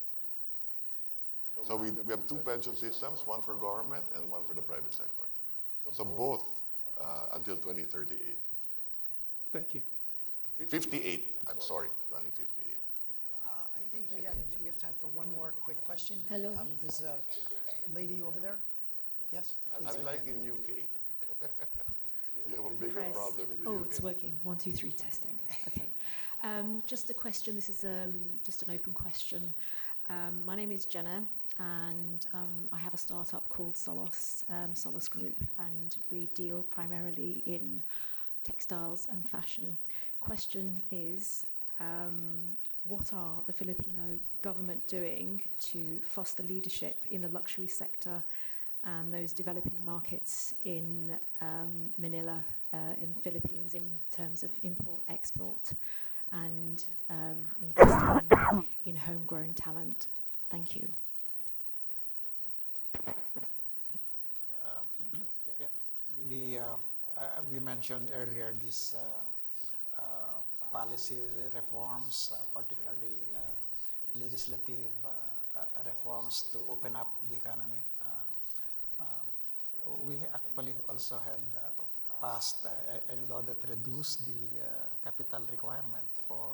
So we have two pension systems, one for government and one for the private sector. So both until 2038. Thank you. 58, I'm sorry, 2058. I think we have time for one more quick question. Hello. There's a lady over there. Yes? please. Unlike in UK, you have a bigger Press. problem in the Oh, UK. it's working. 1, 2, 3, testing. Okay. Just a question. This is just an open question. My name is Jenna, and I have a startup called Solos Group, and we deal primarily in textiles and fashion. Question is, what are the Filipino government doing to foster leadership in the luxury sector and those developing markets in Manila, in the Philippines, in terms of import, export, and investing in homegrown talent? Thank you. We mentioned earlier these policy reforms, particularly legislative reforms to open up the economy. We actually also had passed a law that reduced the capital requirement for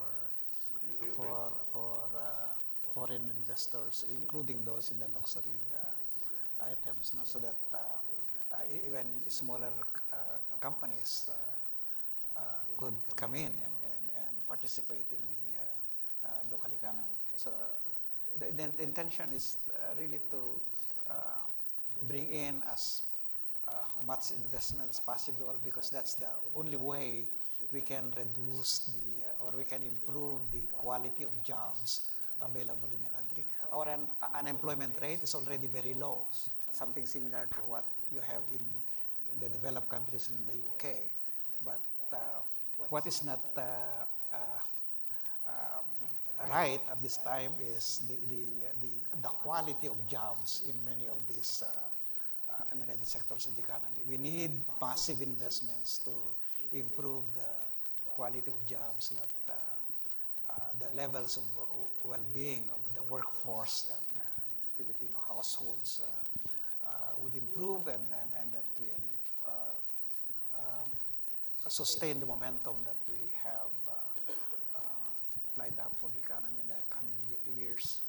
foreign investors, including those in the luxury items, no? So that even smaller companies could come in and participate in the local economy. So the intention is really to bring in as much investment as possible, because that's the only way we can reduce or we can improve the quality of jobs available in the country. Our unemployment rate is already very low, something similar to what you have in the developed countries in the UK. But what is not right at this time is the quality of jobs in many of these the sectors of the economy. We need massive investments to improve the quality of jobs, so that the levels of well-being of the workforce and Filipino households would improve, and that will sustain the momentum that we have lined up for the economy in the coming years.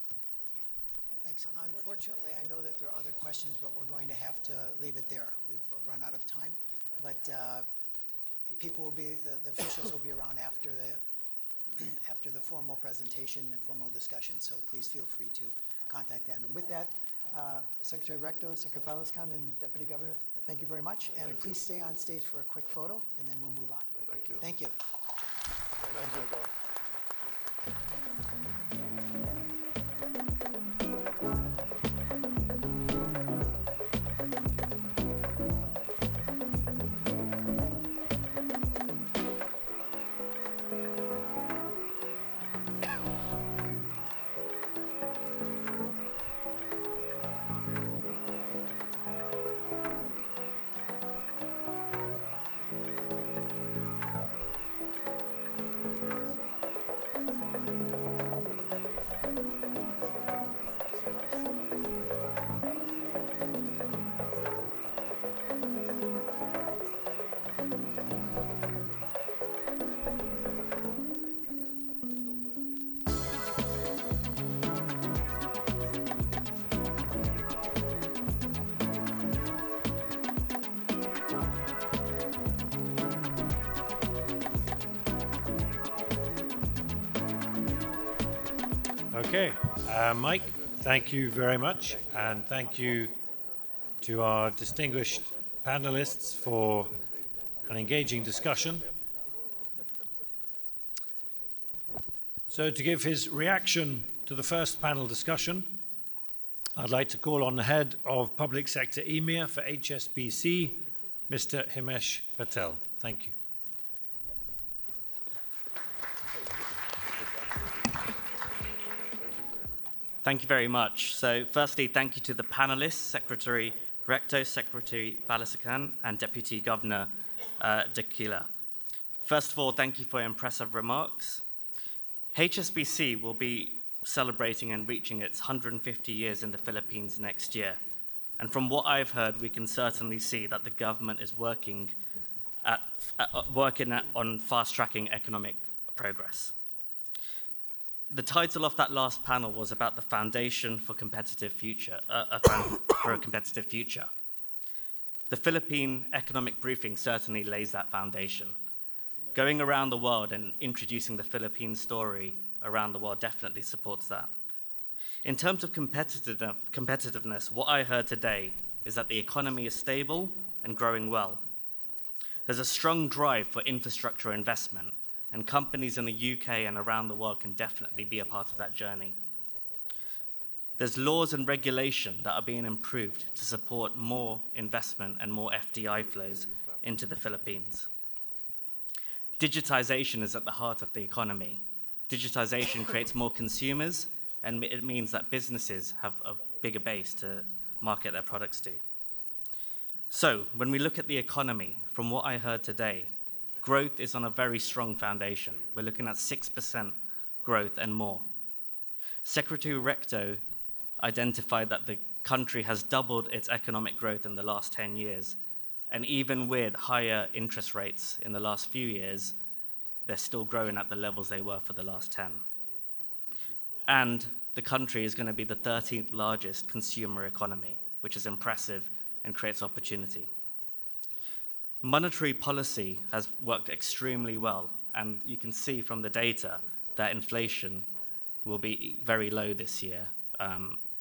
Thanks. Unfortunately, I know that there are other questions, but we're going to have to leave it there. We've run out of time, but people will be, the officials will be around after the formal presentation and formal discussion, so please feel free to contact them. And with that, Secretary Recto, Secretary Balascan, and Deputy Governor, thank you very much. And please stay on stage for a quick photo, and then we'll move on. Thank you. Thank you. Thank you. Okay, Mike, thank you very much, and thank you to our distinguished panelists for an engaging discussion. So to give his reaction to the first panel discussion, I'd like to call on the head of Public Sector EMEA for HSBC, Mr. Himesh Patel. Thank you. Thank you very much. So firstly, thank you to the panelists, Secretary Recto, Secretary Balasacan, and Deputy Governor Tequila. First of all, thank you for your impressive remarks. HSBC will be celebrating and reaching its 150 years in the Philippines next year. And from what I've heard, we can certainly see that the government is working on fast-tracking economic progress. The title of that last panel was about the foundation for competitive future, for a competitive future. The Philippine Economic Briefing certainly lays that foundation. Going around the world and introducing the Philippine story around the world definitely supports that. In terms of competitiveness, what I heard today is that the economy is stable and growing well. There's a strong drive for infrastructure investment, and companies in the UK and around the world can definitely be a part of that journey. There's laws and regulation that are being improved to support more investment and more FDI flows into the Philippines. Digitization is at the heart of the economy. Digitization creates more consumers, and it means that businesses have a bigger base to market their products to. So, when we look at the economy, from what I heard today, growth is on a very strong foundation. We're looking at 6% growth and more. Secretary Recto identified that the country has doubled its economic growth in the last 10 years, and even with higher interest rates in the last few years, they're still growing at the levels they were for the last 10. And the country is going to be the 13th largest consumer economy, which is impressive and creates opportunity. Monetary policy has worked extremely well, and you can see from the data that inflation will be very low this year.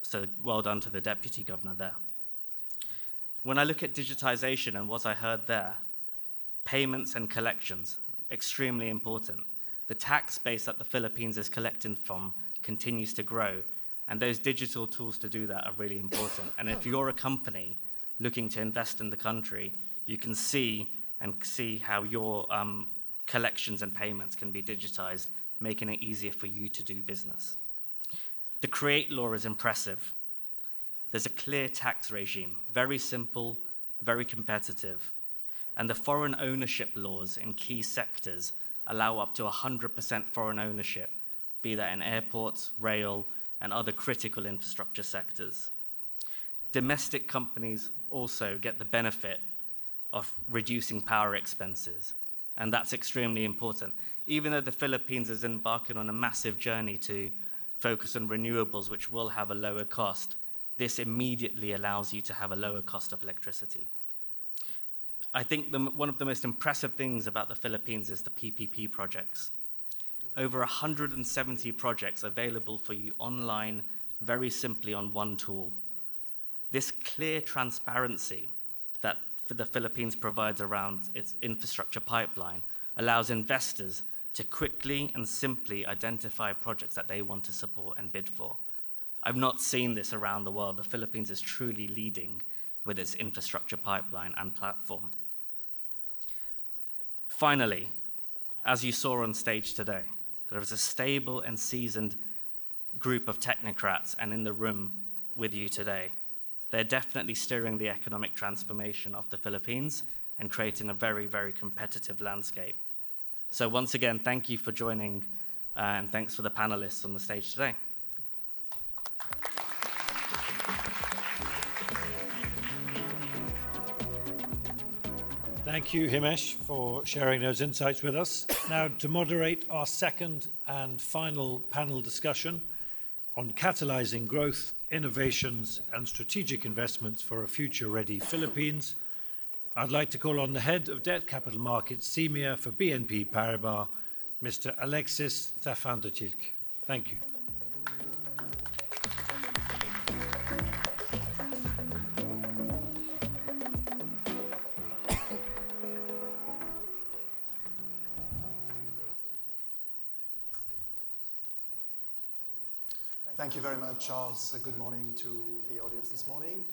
So well done to the Deputy Governor there. When I look at digitization and what I heard there, payments and collections, extremely important. The tax base that the Philippines is collecting from continues to grow, and those digital tools to do that are really important. And if you're a company looking to invest in the country, you can see how your collections and payments can be digitized, making it easier for you to do business. The Create law is impressive. There's a clear tax regime, very simple, very competitive. And the foreign ownership laws in key sectors allow up to 100% foreign ownership, be that in airports, rail, and other critical infrastructure sectors. Domestic companies also get the benefit of reducing power expenses, and that's extremely important. Even though the Philippines is embarking on a massive journey to focus on renewables, which will have a lower cost, this immediately allows you to have a lower cost of electricity. I think one of the most impressive things about the Philippines is the PPP projects. Over 170 projects available for you online, very simply on one tool. This clear transparency that the Philippines provides around its infrastructure pipeline allows investors to quickly and simply identify projects that they want to support and bid for. I've not seen this around the world. The Philippines is truly leading with its infrastructure pipeline and platform. Finally, as you saw on stage today, there is a stable and seasoned group of technocrats and in the room with you today. They're definitely steering the economic transformation of the Philippines and creating a very, very competitive landscape. So once again, thank you for joining, and thanks for the panelists on the stage today. Thank you, Himesh, for sharing those insights with us. Now, to moderate our second and final panel discussion on catalyzing growth, innovations, and strategic investments for a future-ready Philippines, I'd like to call on the Head of Debt Capital Markets, CEMEA for BNP Paribas, Mr. Alexis Tafandochilk. Thank you. Thank you very much, Charles. Good morning to the audience this morning.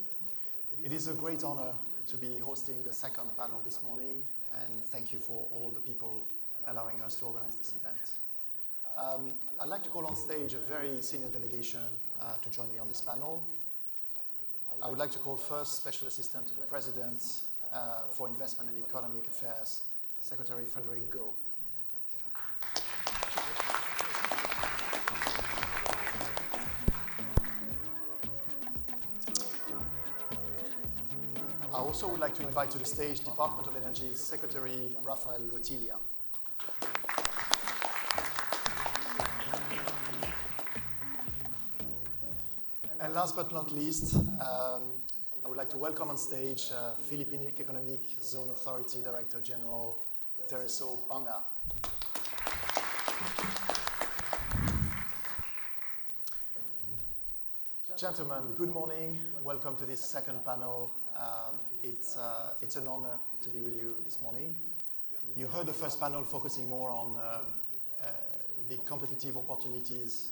It is a great honor to be hosting the second panel this morning, and thank you for all the people allowing us to organize this event. I'd like to call on stage a very senior delegation to join me on this panel. I would like to call first Special Assistant to the President, for Investment and Economic Affairs, Secretary Frederick Goh. I also would like to invite to the stage Department of Energy Secretary Rafael Rotilia. And last but not least, I would like to welcome on stage Philippine Economic Zone Authority Director General Tereso Banga. Gentlemen, good morning. Welcome to this second panel. It's an honor to be with you this morning. You heard the first panel focusing more on the competitive opportunities,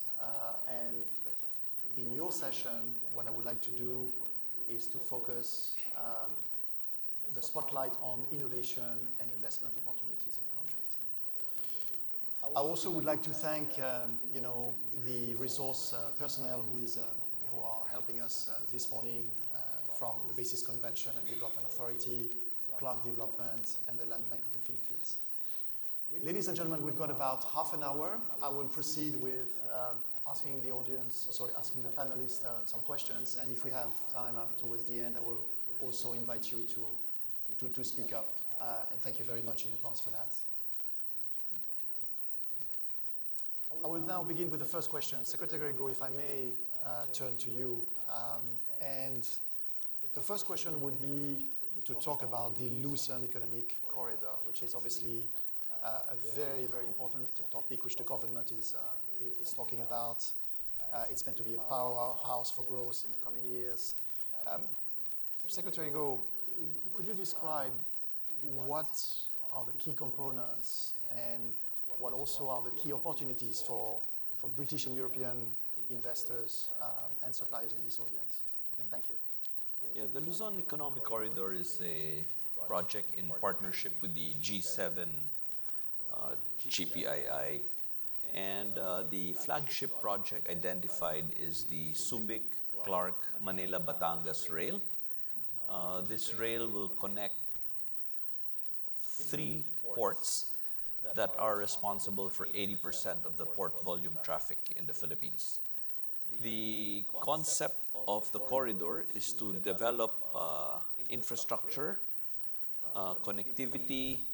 and in your session, what I would like to do is to focus the spotlight on innovation and investment opportunities in the countries. I also would like to thank the resource personnel who are helping us this morning from the Basis Convention and Development Authority, Clark Development, and the Land Bank of the Philippines. Ladies and gentlemen, we've got about half an hour. I will proceed with asking the panelists some questions, and if we have time towards the end, I will also invite you to speak up, and thank you very much in advance for that. I will now begin with the first question. Secretary Goh, if I may turn to you, and the first question would be to talk about the Luzon Economic Corridor, which is obviously a very, very important topic which the government is talking about. It's meant to be a powerhouse for growth in the coming years. Secretary Goh, could you describe what are the key components and what also are the key opportunities for British and European investors and suppliers in this audience? Thank you. Yeah, the Luzon Economic Corridor is a project in partnership with the G7 GPII, and the flagship project identified is the Subic-Clark-Manila-Batangas Rail. This rail will connect 3 ports that are responsible for 80% of the port volume traffic in the Philippines. The concept of the corridor is to develop infrastructure, connectivity,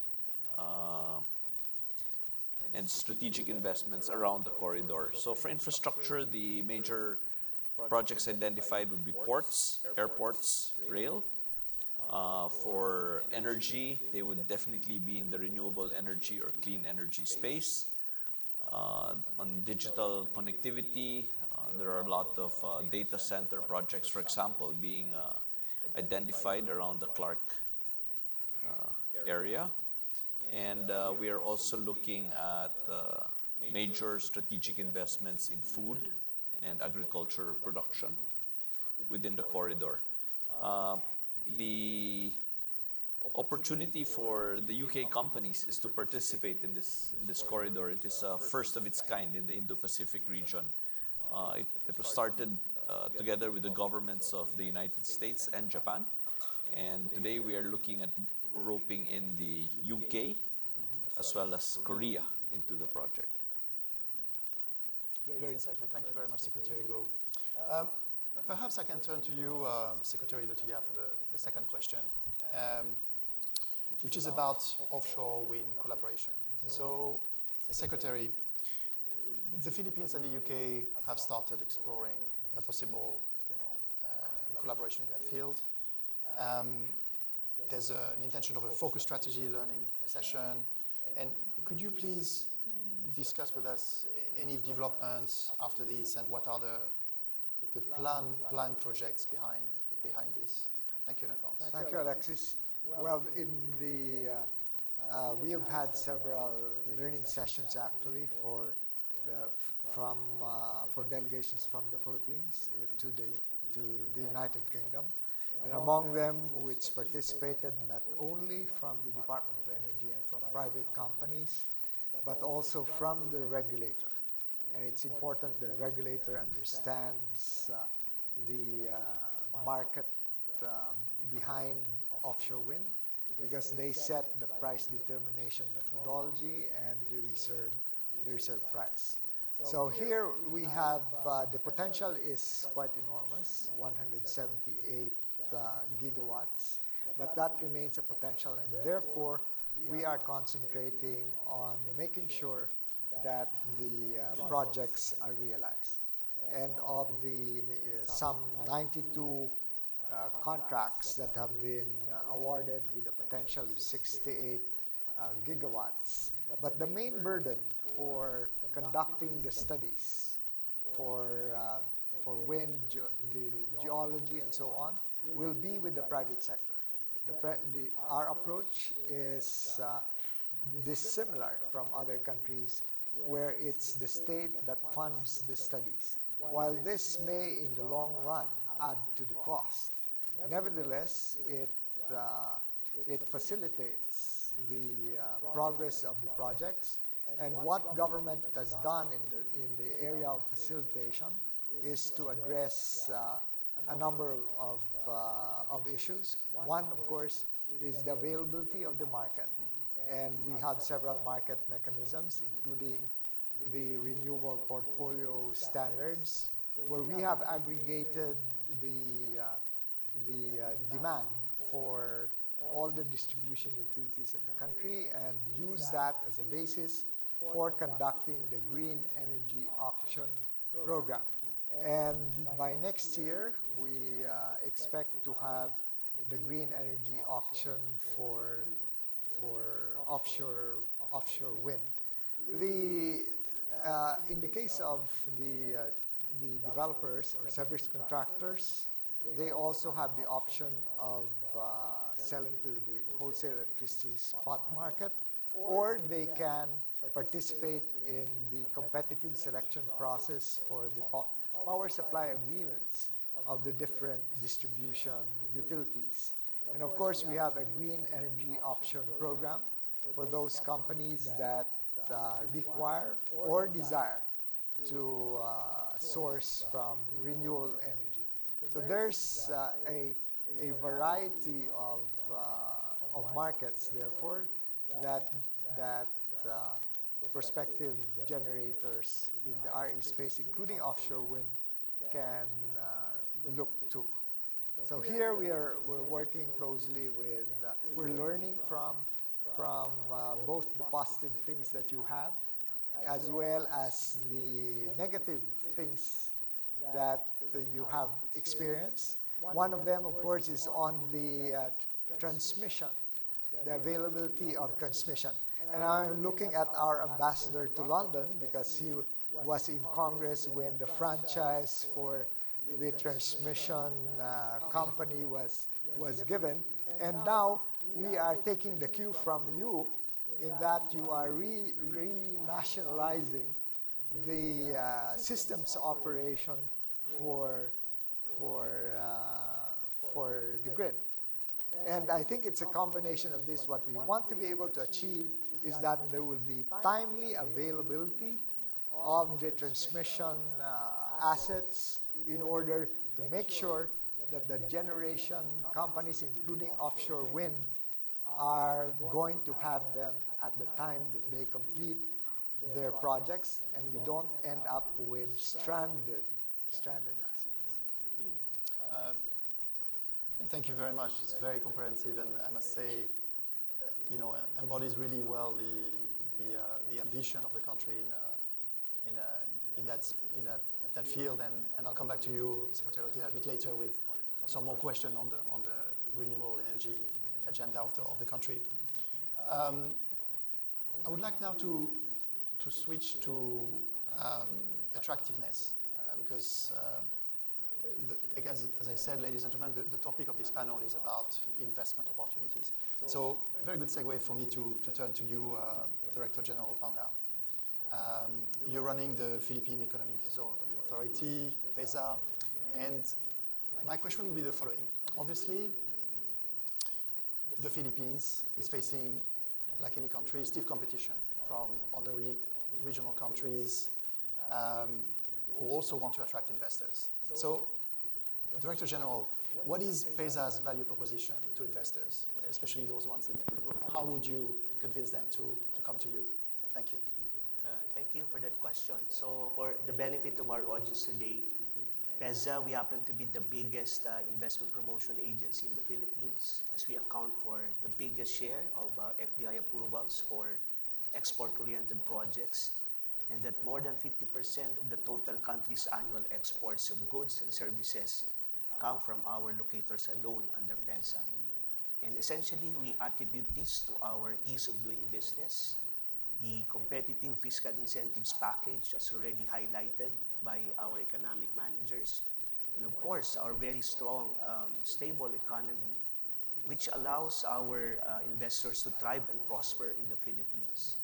and strategic investments around the corridor. So for infrastructure, the major projects identified would be ports, airports, rail. For energy, they would definitely be in the renewable energy or clean energy space. On digital connectivity, there are a lot of data center projects, for example, being identified around the Clark area. And we are also looking at major strategic investments in food and agriculture production within the corridor. The opportunity for the UK companies is to participate in this corridor. It is first of its kind in the Indo-Pacific region. It was started together with the governments of the United States and Japan. And today we are looking at roping in the UK as well as Korea into the project. Very insightful. Thank you very much, Secretary Goh. Perhaps I can turn to you, Secretary Lutia, for the second question, which is about offshore wind collaboration. So, Secretary, the Philippines and the UK have started exploring a possible, collaboration in that field. There's an intention of a focus strategy learning session. And could you please discuss with us any developments after this and what are the planned projects behind this? Thank you in advance. Thank you, Alexis. Well, we have had several learning sessions actually for delegations from the Philippines to the United Kingdom, and among them which participated not only from the Department of Energy and from private companies, but also from the regulator. And it's important the regulator understands the market behind offshore wind because they set the price determination methodology and the reserve price. So here we have the potential is quite enormous, 178 gigawatts, but that remains a potential, and therefore we are concentrating on making sure that the projects are realized. And of the some 92 contracts that have been awarded with a potential of 68 gigawatts. But the main burden for conducting the studies for wind, the geology, and so on, will be with the private sector. Our approach is dissimilar from other countries where it's the state that funds the studies. While this may, in the long run, add to the cost, nevertheless, it facilitates the progress of the projects. And what government has done in the area of facilitation is to address a number of issues. One, of course, is the availability of the market. And we have several market mechanisms, including the renewable portfolio standards, where we have aggregated the demand for all the distribution utilities in the country and use that as a basis for conducting the green energy auction program. And by next year, we expect to have the green energy auction for offshore wind. In the case of the developers or service contractors, they also have the option of selling to the wholesale electricity spot market, or they can participate in the competitive selection process for the power supply agreements of the different distribution utilities. And of course, we have a green energy option program for those companies that require or desire to source from renewable energy. So there's a variety of markets, therefore, that prospective generators in the RE space, including offshore wind, can look to. So here we're working closely with, we're learning from both the positive things that you have, as well as the negative things that you have experienced. One of them, of course, is on the transmission, the availability of transmission. And I'm looking at our ambassador to London because he was in Congress when the franchise for the transmission company was given. And now we are taking the cue from you in that you are renationalizing the systems operation for the grid. And I think it's a combination of this. What we want to be able to achieve is that there will be timely availability of the transmission assets in order to make sure that the generation companies, including offshore wind, are going to have them at the time that they complete their projects, and we don't end up with stranded assets. Thank you very much. It's very comprehensive, and I must say, embodies really well the ambition of the country in that field. And I'll come back to you, Secretary Lotila, a bit later with some more questions on the renewable energy agenda of the country. I would like now to switch to attractiveness, because as I said, ladies and gentlemen, the topic of this panel is about investment opportunities. So, very good segue for me to turn to you, Director General Panga. You're running the Philippine Economic Authority, PEZA, and my question will be the following. Obviously, the Philippines is facing, like any country, stiff competition from other regional countries who also want to attract investors. So Director General, what is PESA's value proposition to investors, especially those ones in the room? How would you convince them to come to you? Thank you. Thank you for that question. So for the benefit of our audience today, PESA, we happen to be the biggest investment promotion agency in the Philippines, as we account for the biggest share of FDI approvals for export-oriented projects, and that more than 50% of the total country's annual exports of goods and services come from our locators alone under PESA. And essentially, we attribute this to our ease of doing business, the competitive fiscal incentives package, as already highlighted by our economic managers, and of course, our very strong, stable economy, which allows our investors to thrive and prosper in the Philippines.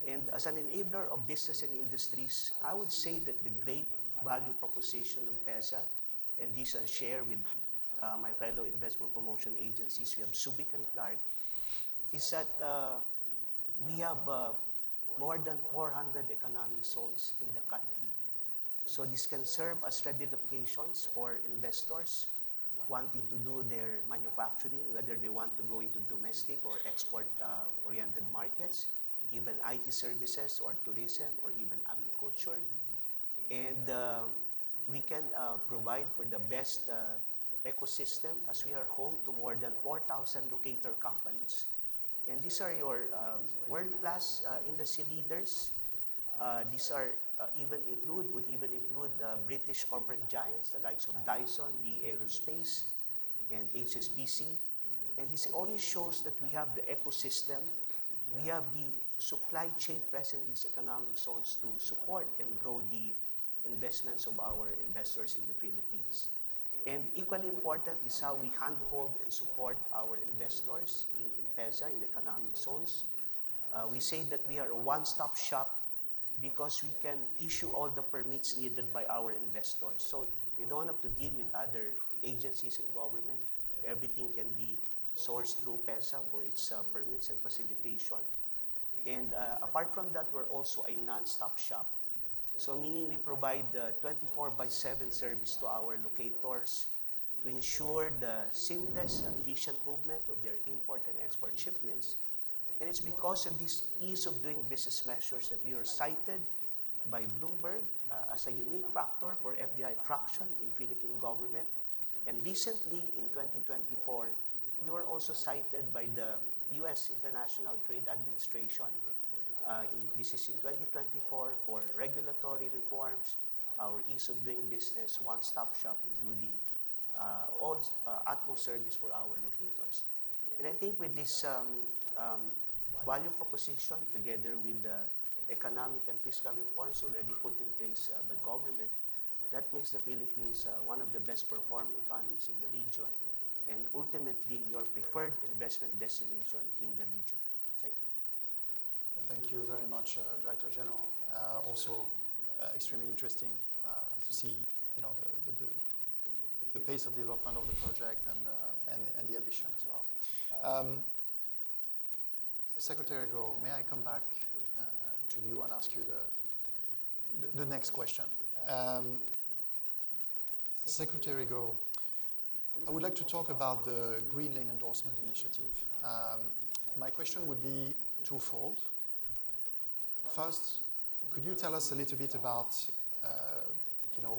And as an enabler of business and industries, I would say that the great value proposition of PESA, and this I share with my fellow investment promotion agencies, we have Subic and Clark, is that we have more than 400 economic zones in the country. So this can serve as ready locations for investors wanting to do their manufacturing, whether they want to go into domestic or export-oriented markets, even IT services or tourism or even agriculture. And we can provide for the best ecosystem, as we are home to more than 4,000 locator companies. And these are your world-class industry leaders. These are would even include British corporate giants, the likes of Dyson, BE Aerospace, and HSBC. And this only shows that we have the ecosystem, we have the supply chain present in these economic zones to support and grow the investments of our investors in the Philippines. And equally important is how we handhold and support our investors in PESA, in the economic zones. We say that we are a one-stop shop because we can issue all the permits needed by our investors. So you don't have to deal with other agencies and government. Everything can be sourced through PESA for its permits and facilitation. And apart from that, we're also a non-stop shop. So meaning we provide 24/7 service to our locators to ensure the seamless, efficient movement of their import and export shipments. And it's because of this ease of doing business measures that we are cited by Bloomberg as a unique factor for FDI attraction in Philippine government. And recently, in 2024, we were also cited by the U.S. International Trade Administration. This is in 2024 for regulatory reforms, our ease of doing business, one-stop shop, including all utmost service for our locators. And I think with this value proposition, together with the economic and fiscal reforms already put in place by government, that makes the Philippines one of the best performing economies in the region, and ultimately your preferred investment destination in the region. Thank you. Thank you very much, Director General. Also, extremely interesting to see, the pace of development of the project and the ambition as well. Secretary Go, may I come back to you and ask you the next question? Secretary Go, I would like to talk about the Green Lane Endorsement Initiative. My question would be twofold. First, could you tell us a little bit about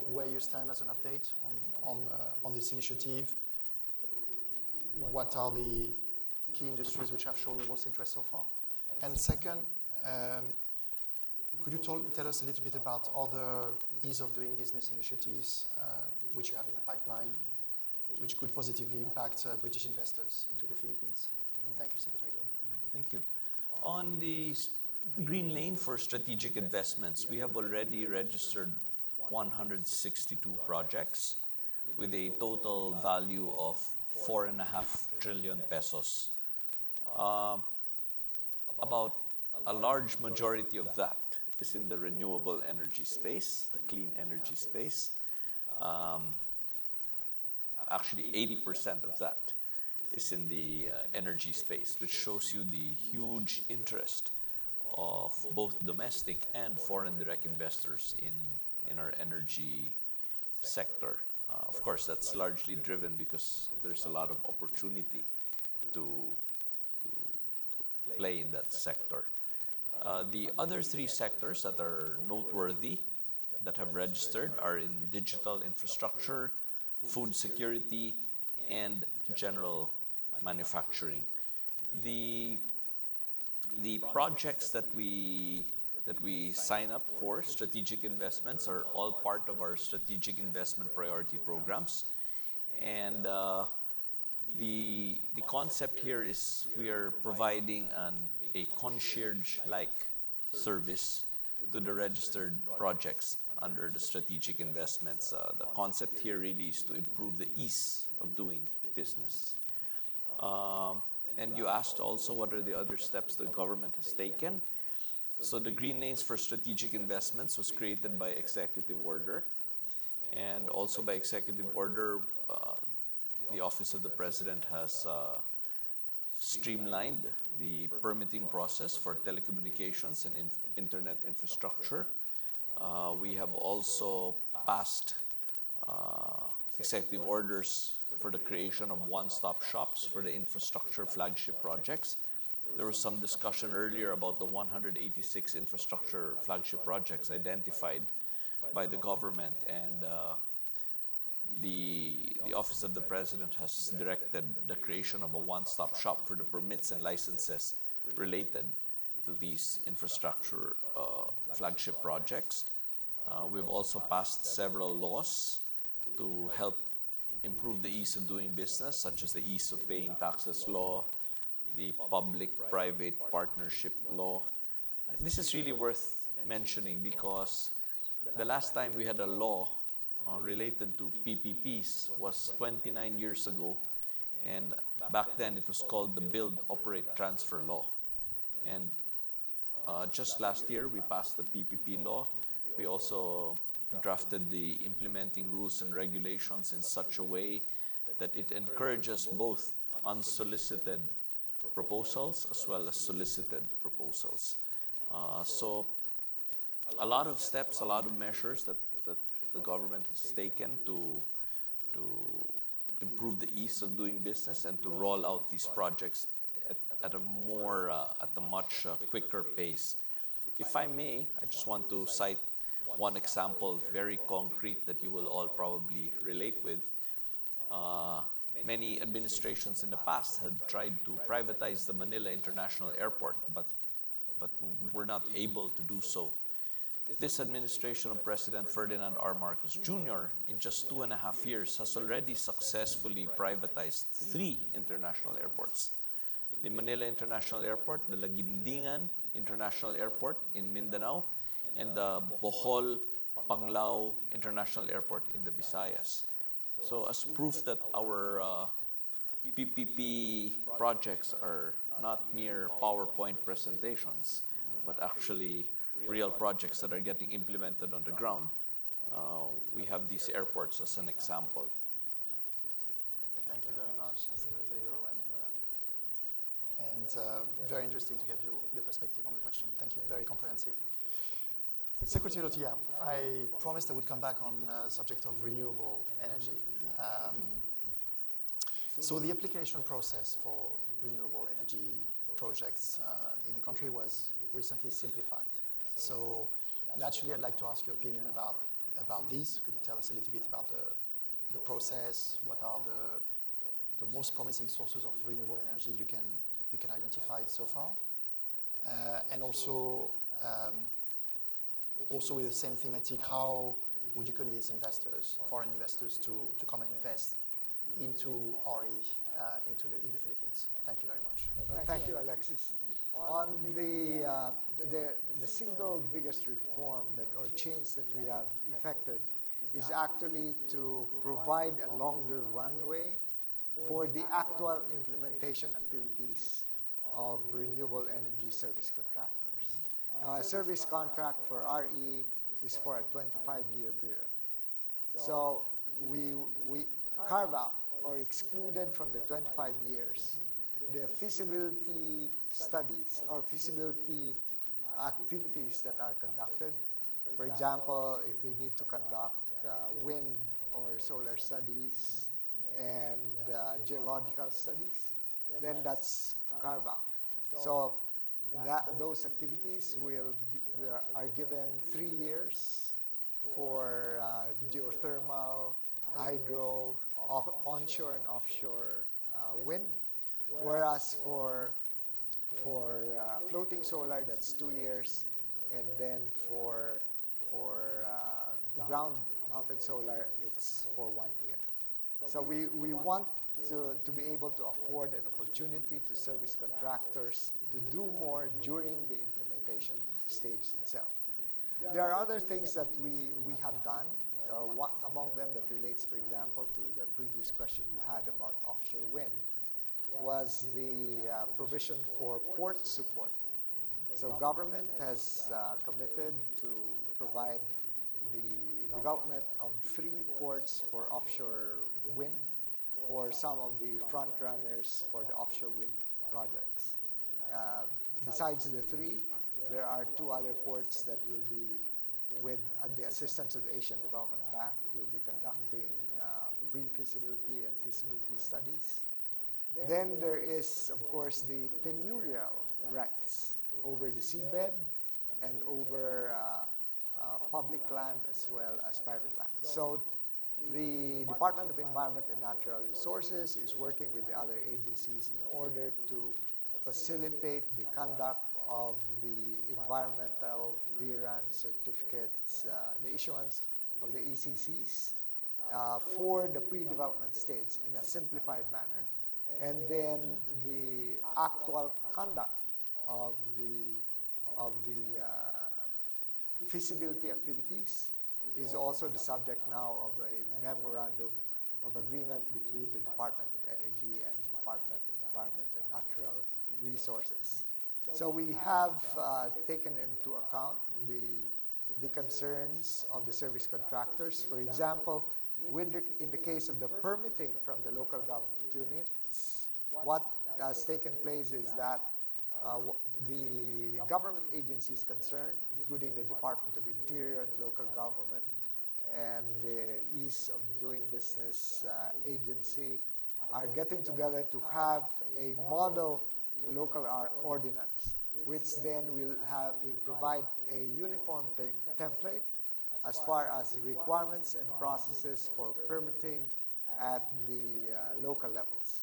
where you stand as an update on this initiative? What are the key industries which have shown the most interest so far? And second, could you tell us a little bit about other ease of doing business initiatives which you have in the pipeline, which could positively impact British investors into the Philippines? Thank you, Secretary Go. Thank you. On the Green Lane for strategic investments, we have already registered 162 projects with a total value of 4.5 trillion pesos. About a large majority of that is in the renewable energy space, the clean energy space. Actually, 80% of that is in the energy space, which shows you the huge interest of both domestic and foreign direct investors in our energy sector. Of course, that's largely driven because there's a lot of opportunity to play in that sector. The other three sectors that are noteworthy that have registered are in digital infrastructure, food security, and general manufacturing. The projects that we sign up for, strategic investments, are all part of our strategic investment priority programs. And the concept here is we are providing a concierge-like service to the registered projects under the strategic investments. The concept here really is to improve the ease of doing business. And you asked also what are the other steps the government has taken. So the Green Lanes for Strategic Investments was created by executive order. And also by executive order, the Office of the President has streamlined the permitting process for telecommunications and internet infrastructure. We have also passed executive orders for the creation of one-stop shops for the infrastructure flagship projects. There was some discussion earlier about the 186 infrastructure flagship projects identified by the government, and the Office of the President has directed the creation of a one-stop shop for the permits and licenses related to these infrastructure flagship projects. We've also passed several laws to help improve the ease of doing business, such as the ease of paying taxes law, the public-private partnership law. This is really worth mentioning because the last time we had a law related to PPPs was 29 years ago, and back then it was called the Build, Operate, Transfer Law. And just last year we passed the PPP law. We also drafted the implementing rules and regulations in such a way that it encourages both unsolicited proposals as well as solicited proposals. So a lot of steps, a lot of measures that the government has taken to improve the ease of doing business and to roll out these projects at a much quicker pace. If I may, I just want to cite one example, very concrete, that you will all probably relate with. Many administrations in the past had tried to privatize the Manila International Airport, but were not able to do so. This administration of President Ferdinand R. Marcos Jr., in just 2.5 years, has already successfully privatized 3 international airports. The Manila International Airport, the Laguindingan International Airport in Mindanao, and the Bohol Panglao International Airport in the Visayas. So as proof that our PPP projects are not mere PowerPoint presentations, but actually real projects that are getting implemented on the ground, we have these airports as an example. Thank you very much, Secretary Rowe, and very interesting to have your perspective on the question. Thank you, very comprehensive. Secretary Lotia, I promised I would come back on the subject of renewable energy. So the application process for renewable energy projects in the country was recently simplified. So naturally, I'd like to ask your opinion about these. Could you tell us a little bit about the process? What are the most promising sources of renewable energy you can identify so far? And also with the same thematic, how would you convince investors, foreign investors, to come and invest into RE in the Philippines? Thank you very much. Thank you, Alexis. On the single biggest reform or change that we have effected is actually to provide a longer runway for the actual implementation activities of renewable energy service contractors. Now, a service contract for RE is for a 25-year period. So we carve out or excluded from the 25 years the feasibility studies or feasibility activities that are conducted. For example, if they need to conduct wind or solar studies and geological studies, then that's carve out. So those activities are given 3 years for geothermal, hydro, onshore and offshore wind, whereas for floating solar, that's 2 years, and then for ground-mounted solar, it's for 1 year. So we want to be able to afford an opportunity to service contractors to do more during the implementation stage itself. There are other things that we have done. Among them that relates, for example, to the previous question you had about offshore wind was the provision for port support. So government has committed to provide the development of 3 ports for offshore wind for some of the front runners for the offshore wind projects. Besides the 3, there are 2 other ports that will be, with the assistance of the Asian Development Bank, will be conducting pre-feasibility and feasibility studies. Then there is, of course, the tenurial rights over the seabed and over public land as well as private land. So the Department of Environment and Natural Resources is working with the other agencies in order to facilitate the conduct of the environmental clearance certificates, the issuance of the ECCs for the pre-development stage in a simplified manner. And then the actual conduct of the feasibility activities is also the subject now of a memorandum of agreement between the Department of Energy and the Department of Environment and Natural Resources. So we have taken into account the concerns of the service contractors. For example, in the case of the permitting from the local government units, what has taken place is that the government agencies concerned, including the Department of Interior and Local Government and the Ease of Doing Business agency, are getting together to have a model local ordinance, which then will provide a uniform template as far as requirements and processes for permitting at the local levels.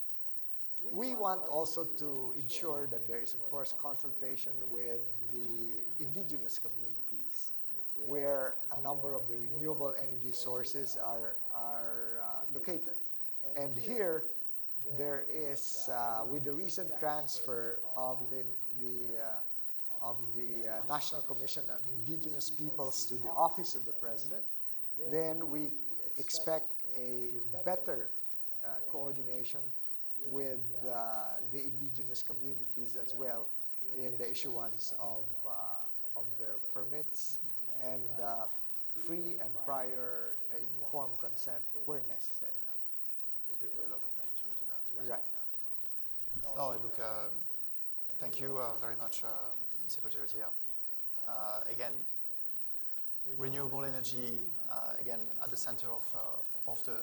We want also to ensure that there is, of course, consultation with the indigenous communities, where a number of the renewable energy sources are located. And here, there is, with the recent transfer of the National Commission on Indigenous Peoples to the Office of the President, then we expect a better coordination with the indigenous communities as well in the issuance of their permits, and free and prior informed consent where necessary. So we pay a lot of attention to that. Right. Yeah. No, look, thank you very much, Secretary Tia. Again, renewable energy, again, at the center of the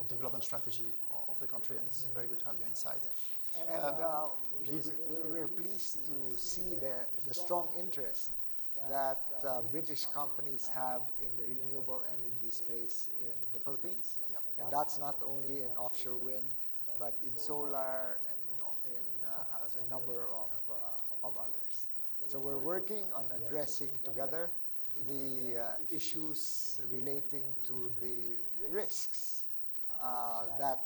development strategy of the country, and it's very good to have your insight. And please. We're pleased to see the strong interest that British companies have in the renewable energy space in the Philippines. Yeah. And that's not only in offshore wind, but in solar and in a number of others. So we're working on addressing together the issues relating to the risks that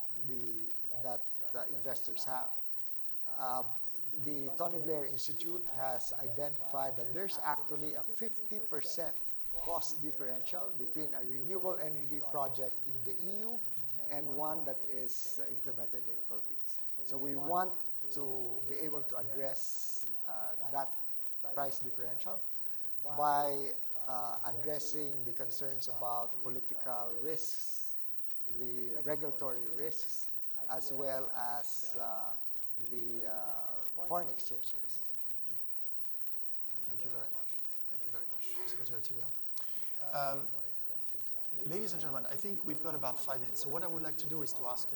investors have. The Tony Blair Institute has identified that there's actually a 50% cost differential between a renewable energy project in the EU and one that is implemented in the Philippines. So we want to be able to address that price differential by addressing the concerns about political risks, the regulatory risks, as well as the foreign exchange risks. Thank you very much. Thank you very much, Secretary Tia. Ladies and gentlemen, I think we've got about 5 minutes. So what I would like to do is to ask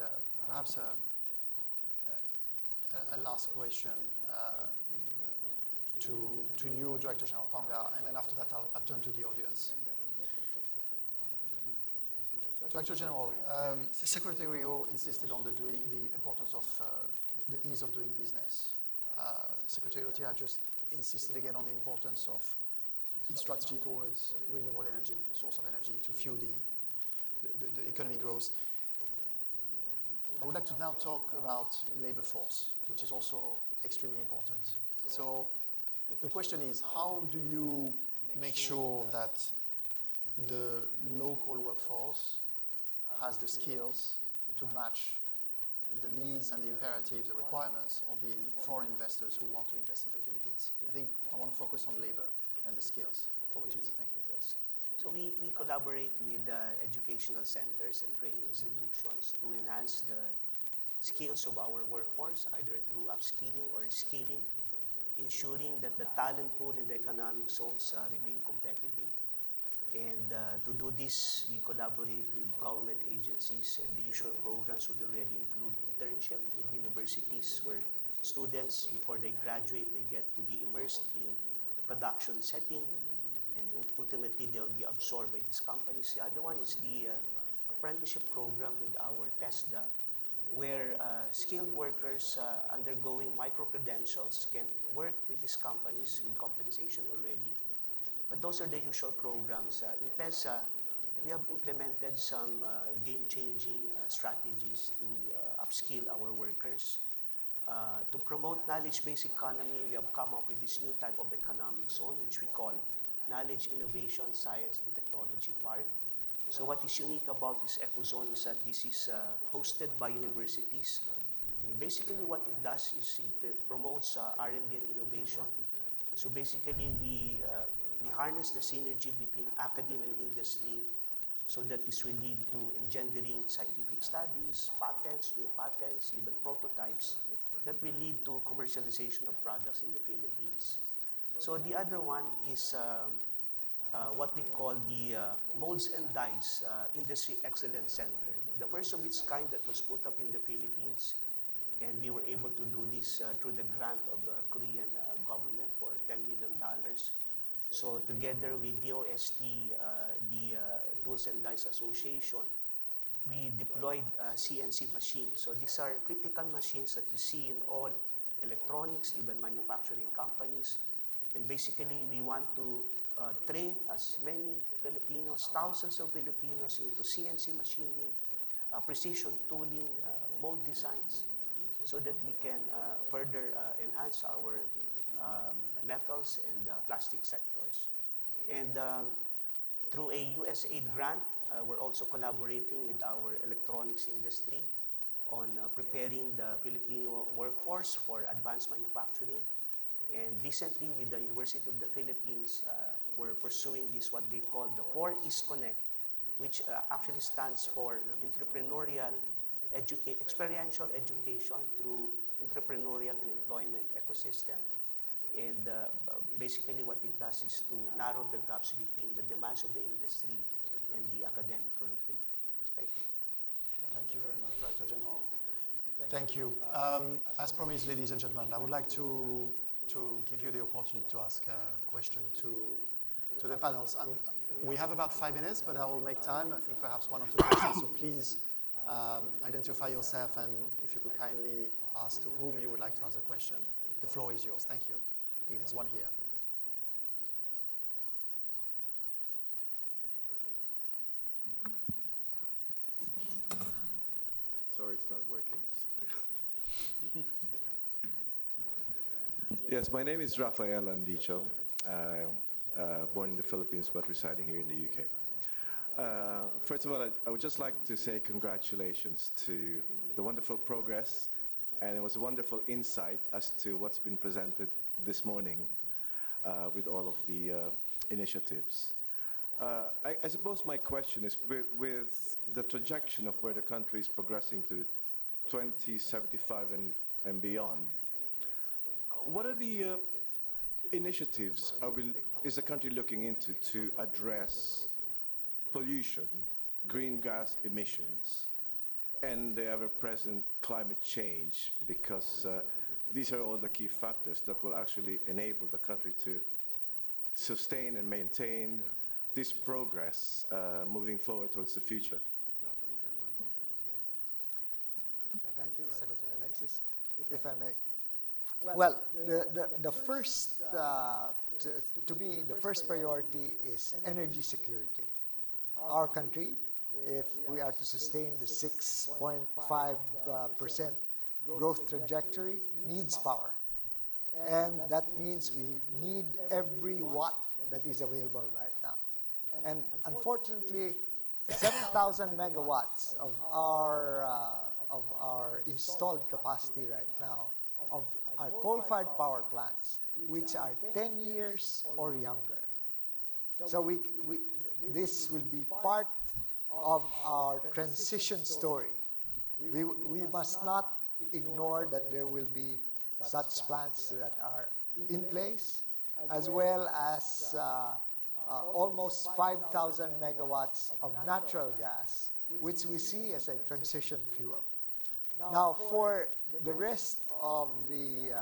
perhaps a last question to you, Director General Ponga, and then after that I'll turn to the audience. Director General, Secretary Rio insisted on the importance of the ease of doing business. Secretary Otia just insisted again on the importance of the strategy towards renewable energy, source of energy to fuel the economic growth. I would like to now talk about labor force, which is also extremely important. So the question is, how do you make sure that the local workforce has the skills to match the needs and the imperatives, the requirements of the foreign investors who want to invest in the Philippines? I think I want to focus on labor and the skills. Over to you. Thank you. Yes. So we collaborate with educational centers and training institutions to enhance the skills of our workforce, either through upskilling or skilling, ensuring that the talent pool in the economic zones remain competitive. And to do this, we collaborate with government agencies, and the usual programs would already include internship with universities where students, before they graduate, they get to be immersed in production setting, and ultimately they'll be absorbed by these companies. The other one is the apprenticeship program with our TESDA, where skilled workers undergoing micro-credentials can work with these companies with compensation already. But those are the usual programs. In PESA, we have implemented some game-changing strategies to upskill our workers. To promote knowledge-based economy, we have come up with this new type of economic zone, which we call Knowledge, Innovation, Science, and Technology Park. So what is unique about this ecozone is that this is hosted by universities. And basically what it does is it promotes R&D and innovation. So basically we harness the synergy between academia and industry so that this will lead to engendering scientific studies, patents, new patents, even prototypes that will lead to commercialization of products in the Philippines. So the other one is what we call the Molds and Dies Industry Excellence Center. The first of its kind that was put up in the Philippines, and we were able to do this through the grant of Korean government for $10 million. So together with DOST, the Tools and Dies Association, we deployed CNC machines. So these are critical machines that you see in all electronics, even manufacturing companies. And basically, we want to train as many Filipinos, thousands of Filipinos into CNC machining, precision tooling, mold designs, so that we can further enhance our metals and plastic sectors. And through a USAID grant, we're also collaborating with our electronics industry on preparing the Filipino workforce for advanced manufacturing. And recently, with the University of the Philippines, we're pursuing this, what they call the 4E's Connect, which actually stands for entrepreneurial, experiential education through entrepreneurial and employment ecosystem. And basically what it does is to narrow the gaps between the demands of the industry and the academic curriculum. Thank you. Thank you very much, Director General. Thank you. As promised, ladies and gentlemen, I would like to give you the opportunity to ask a question to the panels. We have about 5 minutes, but I will make time. I think perhaps 1 or 2 questions. So please identify yourself, and if you could kindly ask to whom you would like to ask a question. The floor is yours. Thank you. I think there's one here. Sorry, it's not working. Yes, my name is Rafael Andicho, born in the Philippines but residing here in the UK. First of all, I would just like to say congratulations to the wonderful progress, and it was a wonderful insight as to what's been presented this morning with all of the initiatives. I suppose my question is, with the trajectory of where the country is progressing to 2075 and beyond, what are the initiatives is the country looking into to address pollution, green gas emissions, and the ever-present climate change, because these are all the key factors that will actually enable the country to sustain and maintain this progress moving forward towards the future. Thank you, Secretary Alexis. If I may. Well, the first, to me, the first priority is energy security. Our country, if we are to sustain the 6.5% growth trajectory, needs power. And that means we need every watt that is available right now. And unfortunately, 7,000 megawatts of our installed capacity right now of our coal-fired power plants, which are 10 years or younger. So this will be part of our transition story. We must not ignore that there will be such plants that are in place, as well as almost 5,000 megawatts of natural gas, which we see as a transition fuel. Now, for the rest of the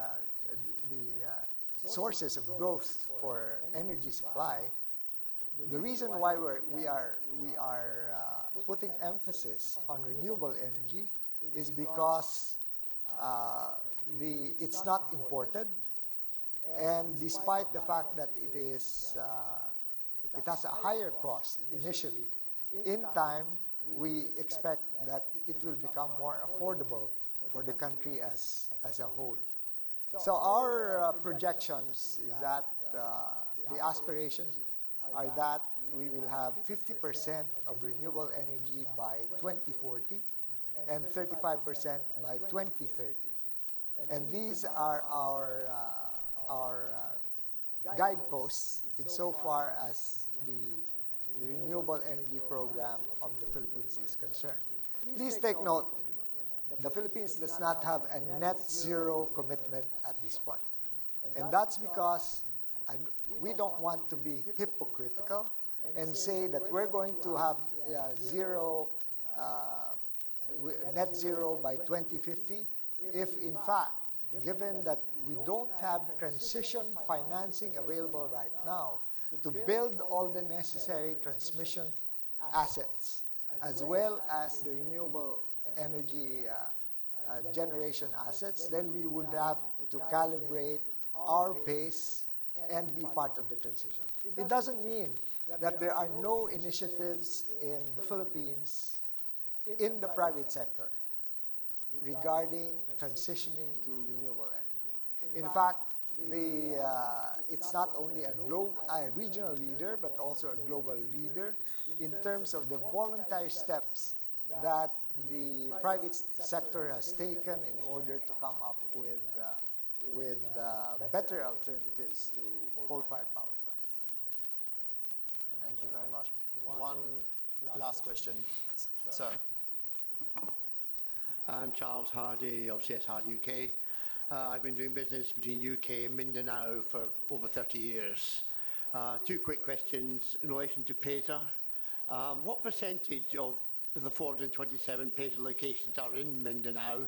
sources of growth for energy supply, the reason why we are putting emphasis on renewable energy is because it's not imported, and despite the fact that it has a higher cost initially, in time we expect that it will become more affordable for the country as a whole. So our projections is that the aspirations are that we will have 50% of renewable energy by 2040 and 35% by 2030. And these are our guideposts insofar as the renewable energy program of the Philippines is concerned. Please take note, the Philippines does not have a net zero commitment at this point. And that's because we don't want to be hypocritical and say that we're going to have net zero by 2050 if, in fact, given that we don't have transition financing available right now to build all the necessary transmission assets, as well as the renewable energy generation assets, then we would have to calibrate our pace and be part of the transition. It doesn't mean that there are no initiatives in the Philippines in the private sector regarding transitioning to renewable energy. In fact, it's not only a regional leader, but also a global leader in terms of the voluntary steps that the private sector has taken in order to come up with better alternatives to coal-fired power plants. Thank you very much. One last question, sir. I'm Charles Hardy of CS Hardy UK. I've been doing business between UK and Mindanao for over 30 years. Two quick questions in relation to PESA. What percentage of the 427 PESA locations are in Mindanao,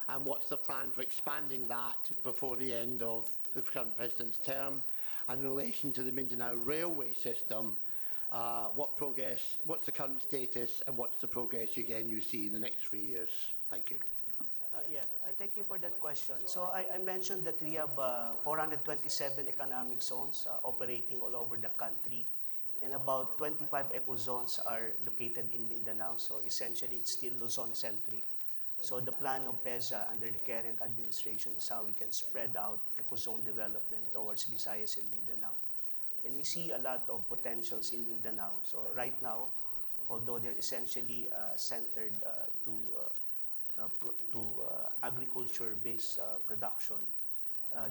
and what's the plan for expanding that before the end of the current president's term? And in relation to the Mindanao railway system, what's the current status, and what's the progress again you see in the next 3 years? Thank you. Thank you for that question. So I mentioned that we have 427 economic zones operating all over the country, and about 25 eco-zones are located in Mindanao. So essentially, it's still Luzon-centric. So the plan of PESA under the current administration is how we can spread out eco-zone development towards Visayas and Mindanao. And we see a lot of potentials in Mindanao. So right now, although they're essentially centered to agriculture-based production,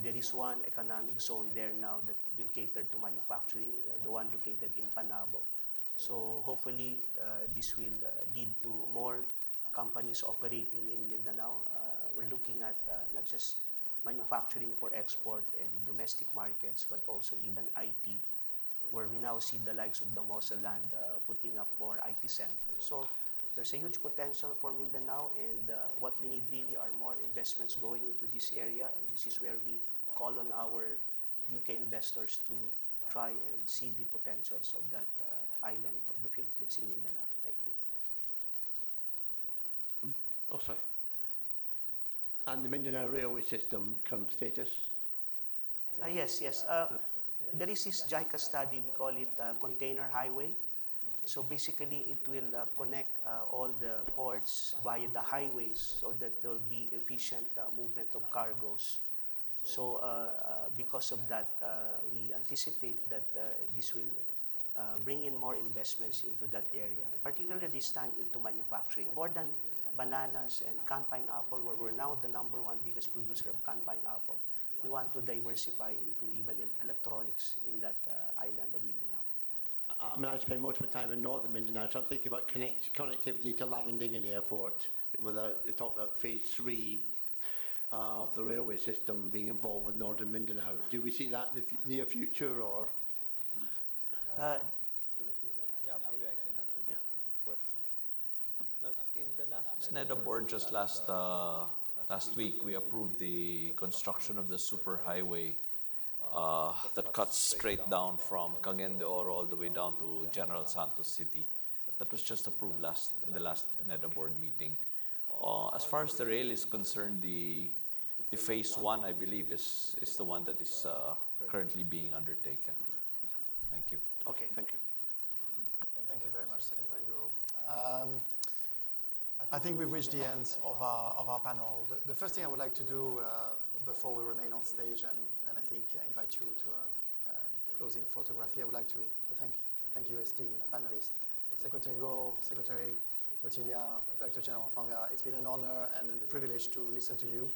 there is one economic zone there now that will cater to manufacturing, the one located in Panabo. So hopefully this will lead to more companies operating in Mindanao. We're looking at not just manufacturing for export and domestic markets, but also even IT, where we now see the likes of the Mosaland putting up more IT centers. So there's a huge potential for Mindanao, and what we need really are more investments going into this area, and this is where we call on our UK investors to try and see the potentials of that island of the Philippines in Mindanao. Thank you. Oh, sorry. And the Mindanao railway system current status? Yes. There is this JICA study, we call it container highway. So basically, it will connect all the ports via the highways so that there will be efficient movement of cargoes. So because of that, we anticipate that this will bring in more investments into that area, particularly this time into manufacturing. More than bananas and canned pineapple, where we're now the #1 biggest producer of canned pineapple, we want to diversify into even electronics in that island of Mindanao. I mean, I spend most of my time in northern Mindanao, so I'm thinking about connectivity to Langdingen Airport, whether they talk about phase 3 of the railway system being involved with northern Mindanao. Do we see that in the near future, or? Yeah, maybe I can answer the question. Now, in the last NEDA board just last week, we approved the construction of the superhighway that cuts straight down from Cagayan de Oro all the way down to General Santos City. That was just approved in the last NEDA board meeting. As far as the rail is concerned, the phase 1, I believe, is the one that is currently being undertaken. Thank you. Okay, thank you. Thank you very much, Secretary Go. I think we've reached the end of our panel. The first thing I would like to do before we remain on stage and I think invite you to a closing photography, I would like to thank you, esteemed panelists, Secretary Go, Secretary Otilia, Director General Panga. It's been an honor and a privilege to listen to you.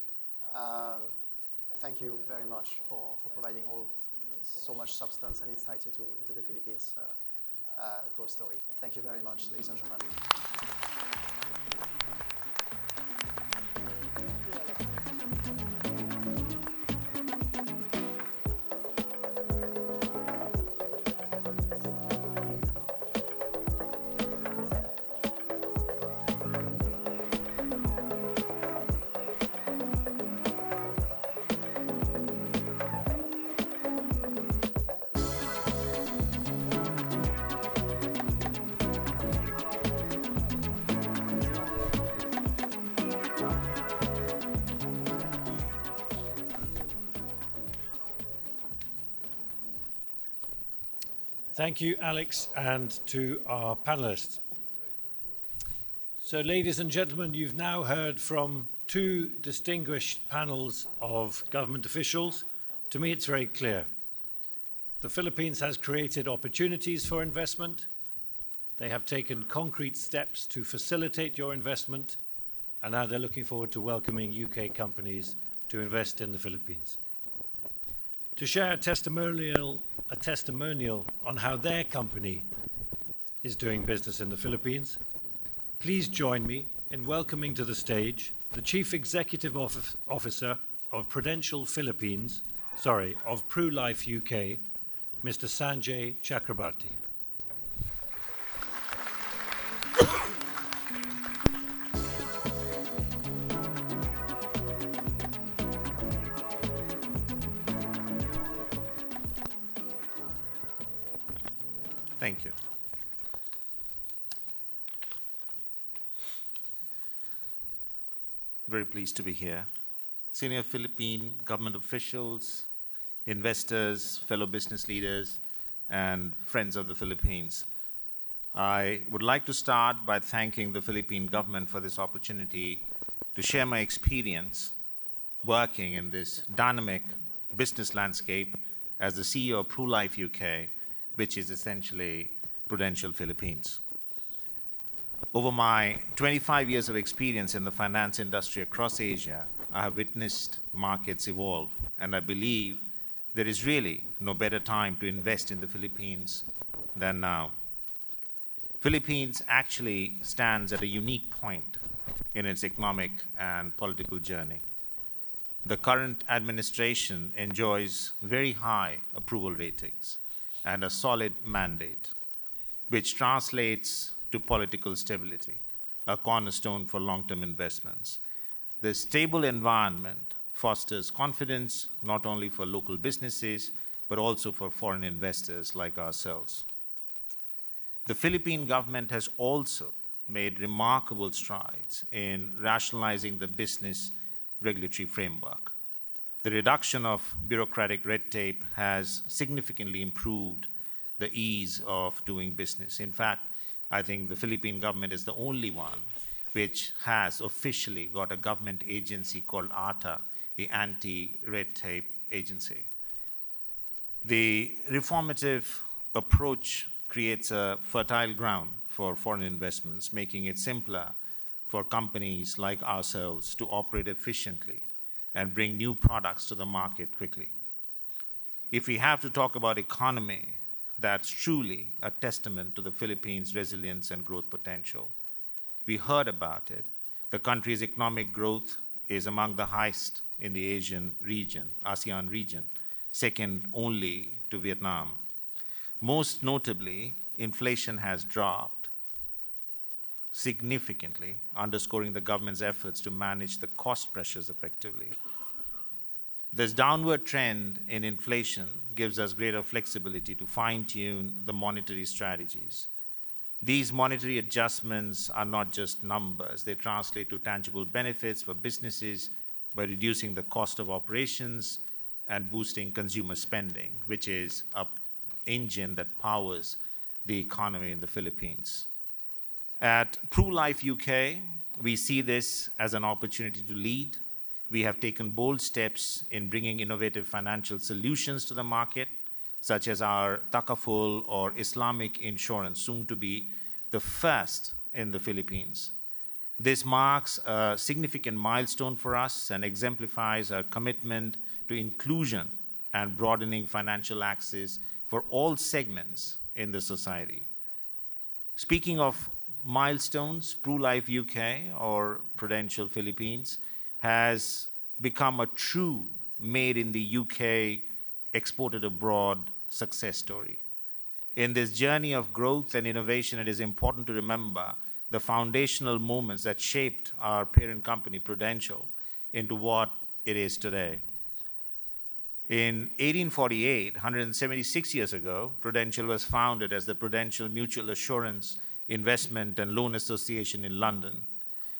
Thank you very much for providing so much substance and insight into the Philippines growth story. Thank you very much, ladies and gentlemen. Thank you, Alex, and to our panelists. So, ladies and gentlemen, you've now heard from two distinguished panels of government officials. To me, it's very clear. The Philippines has created opportunities for investment. They have taken concrete steps to facilitate your investment, and now they're looking forward to welcoming UK companies to invest in the Philippines. To share a testimonial on how their company is doing business in the Philippines, please join me in welcoming to the stage the Chief Executive Officer of Prudential Philippines, of PruLife UK, Mr. Sanjay Chakrabarti. Thank you. Very pleased to be here. Senior Philippine government officials, investors, fellow business leaders, and friends of the Philippines. I would like to start by thanking the Philippine government for this opportunity to share my experience working in this dynamic business landscape as the CEO of PruLife UK, which is essentially Prudential Philippines. Over my 25 years of experience in the finance industry across Asia, I have witnessed markets evolve, and I believe there is really no better time to invest in the Philippines than now. Philippines actually stands at a unique point in its economic and political journey. The current administration enjoys very high approval ratings, and a solid mandate, which translates to political stability, a cornerstone for long-term investments. The stable environment fosters confidence not only for local businesses, but also for foreign investors like ourselves. The Philippine government has also made remarkable strides in rationalizing the business regulatory framework. The reduction of bureaucratic red tape has significantly improved the ease of doing business. In fact, I think the Philippine government is the only one which has officially got a government agency called ATA, the Anti-Red Tape Agency. The reformative approach creates a fertile ground for foreign investments, making it simpler for companies like ourselves to operate efficiently and bring new products to the market quickly. If we have to talk about economy, that's truly a testament to the Philippines' resilience and growth potential. We heard about it. The country's economic growth is among the highest in the ASEAN region, second only to Vietnam. Most notably, inflation has dropped significantly, underscoring the government's efforts to manage the cost pressures effectively. This downward trend in inflation gives us greater flexibility to fine-tune the monetary strategies. These monetary adjustments are not just numbers. They translate to tangible benefits for businesses by reducing the cost of operations and boosting consumer spending, which is an engine that powers the economy in the Philippines. At PruLife UK, we see this as an opportunity to lead. We have taken bold steps in bringing innovative financial solutions to the market, such as our Takaful or Islamic insurance, soon to be the first in the Philippines. This marks a significant milestone for us and exemplifies our commitment to inclusion and broadening financial access for all segments in the society. Speaking of milestones, PruLife UK or Prudential Philippines has become a true made in the UK, exported abroad success story. In this journey of growth and innovation, it is important to remember the foundational moments that shaped our parent company, Prudential, into what it is today. In 1848, 176 years ago, Prudential was founded as the Prudential Mutual Assurance Investment and Loan Association in London.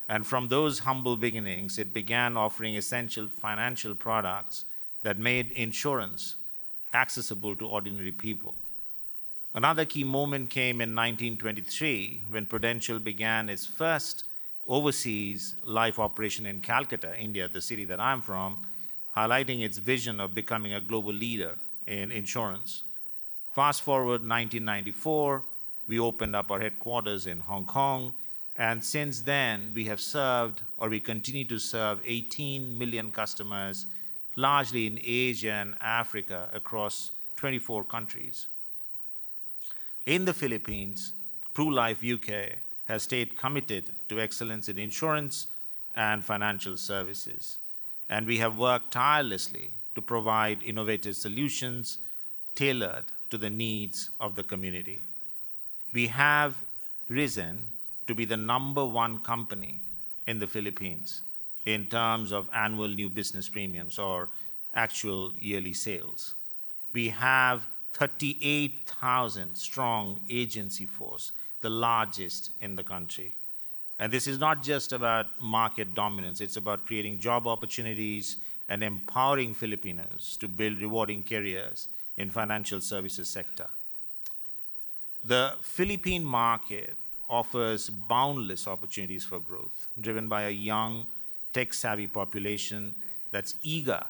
And from those humble beginnings, it began offering essential financial products that made insurance accessible to ordinary people. Another key moment came in 1923 when Prudential began its first overseas life operation in Calcutta, India, the city that I'm from, highlighting its vision of becoming a global leader in insurance. Fast forward 1994, we opened up our headquarters in Hong Kong, and since then we have served, or we continue to serve, 18 million customers, largely in Asia and Africa, across 24 countries. In the Philippines, PruLife UK has stayed committed to excellence in insurance and financial services, and we have worked tirelessly to provide innovative solutions tailored to the needs of the community. We have risen to be the #1 company in the Philippines in terms of annual new business premiums or actual yearly sales. We have 38,000 strong agency force, the largest in the country. And this is not just about market dominance, it's about creating job opportunities and empowering Filipinos to build rewarding careers in financial services sector. The Philippine market offers boundless opportunities for growth, driven by a young, tech-savvy population that's eager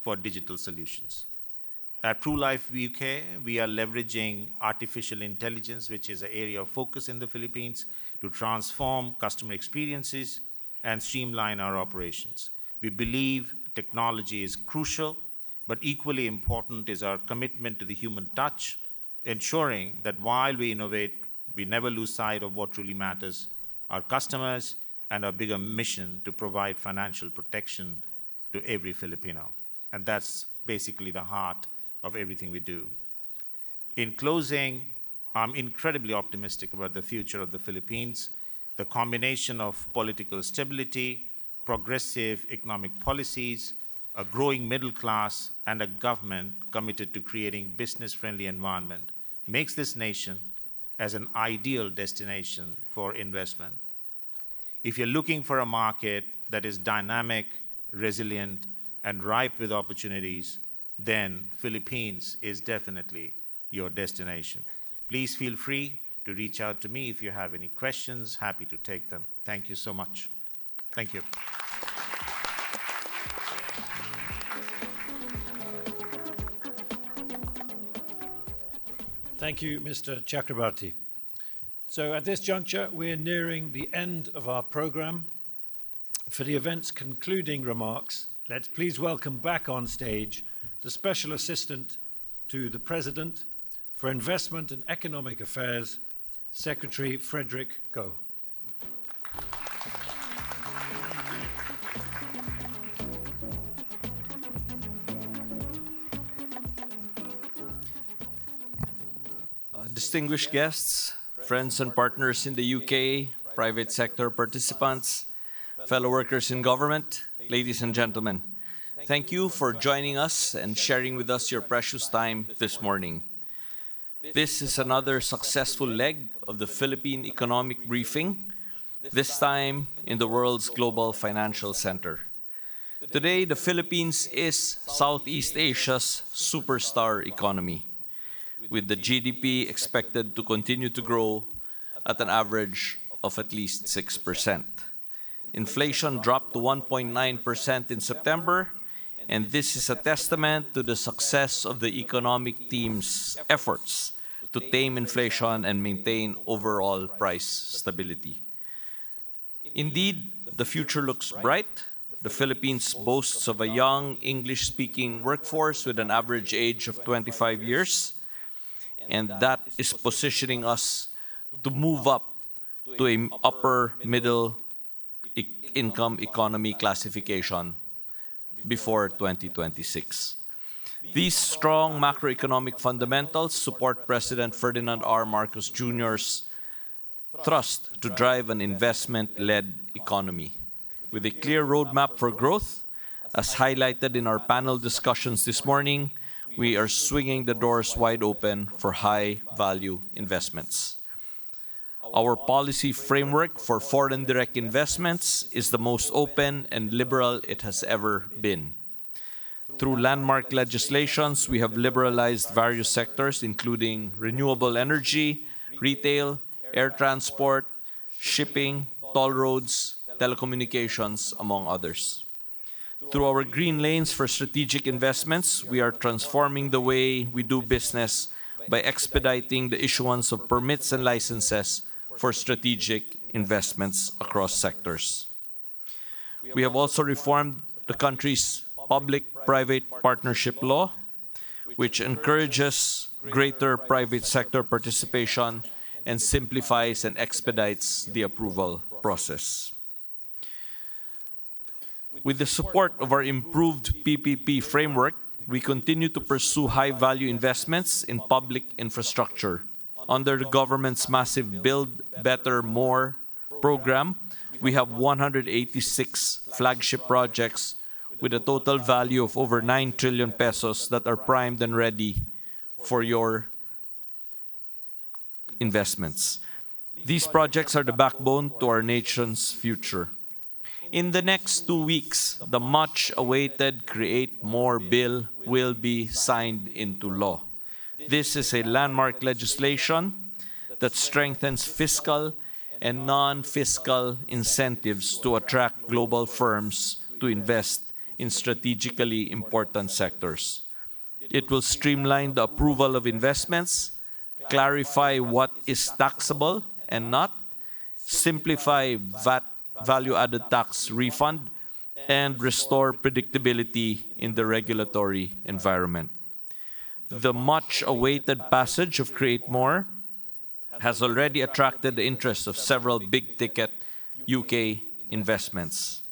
for digital solutions. At PruLife UK, we are leveraging artificial intelligence, which is an area of focus in the Philippines, to transform customer experiences and streamline our operations. We believe technology is crucial, but equally important is our commitment to the human touch, ensuring that while we innovate, we never lose sight of what truly matters, our customers, and our bigger mission to provide financial protection to every Filipino. And that's basically the heart of everything we do. In closing, I'm incredibly optimistic about the future of the Philippines. The combination of political stability, progressive economic policies, a growing middle class, and a government committed to creating business-friendly environment makes this nation as an ideal destination for investment. If you're looking for a market that is dynamic, resilient, and ripe with opportunities, then Philippines is definitely your destination. Please feel free to reach out to me if you have any questions. Happy to take them. Thank you so much. Thank you. Thank you, Mr. Chakrabarti. So at this juncture, we're nearing the end of our program. For the event's concluding remarks, let's please welcome back on stage the Special Assistant to the President for Investment and Economic Affairs, Secretary Frederick Goh. Distinguished guests, friends and partners in the UK, private sector participants, fellow workers in government, ladies and gentlemen, thank you for joining us and sharing with us your precious time this morning. This is another successful leg of the Philippine Economic Briefing, this time in the world's global financial center. Today, the Philippines is Southeast Asia's superstar economy, with the GDP expected to continue to grow at an average of at least 6%. Inflation dropped to 1.9% in September, and this is a testament to the success of the economic team's efforts to tame inflation and maintain overall price stability. Indeed, the future looks bright. The Philippines boasts of a young English-speaking workforce with an average age of 25 years, and that is positioning us to move up to an upper middle income economy classification before 2026. These strong macroeconomic fundamentals support President Ferdinand R. Marcos Jr.'s thrust to drive an investment-led economy. With a clear roadmap for growth, as highlighted in our panel discussions this morning, we are swinging the doors wide open for high-value investments. Our policy framework for foreign direct investments is the most open and liberal it has ever been. Through landmark legislations, we have liberalized various sectors, including renewable energy, retail, air transport, shipping, toll roads, telecommunications, among others. Through our green lanes for strategic investments, we are transforming the way we do business by expediting the issuance of permits and licenses for strategic investments across sectors. We have also reformed the country's public-private partnership law, which encourages greater private sector participation and simplifies and expedites the approval process. With the support of our improved PPP framework, we continue to pursue high-value investments in public infrastructure. Under the government's massive Build Better More program, we have 186 flagship projects with a total value of over 9 trillion pesos that are primed and ready for your investments. These projects are the backbone to our nation's future. In the next 2 weeks, the much-awaited Create More bill will be signed into law. This is a landmark legislation that strengthens fiscal and non-fiscal incentives to attract global firms to invest in strategically important sectors. It will streamline the approval of investments, clarify what is taxable and not, simplify VAT value-added tax refund, and restore predictability in the regulatory environment. The much-awaited passage of Create More has already attracted the interest of several big-ticket UK investments.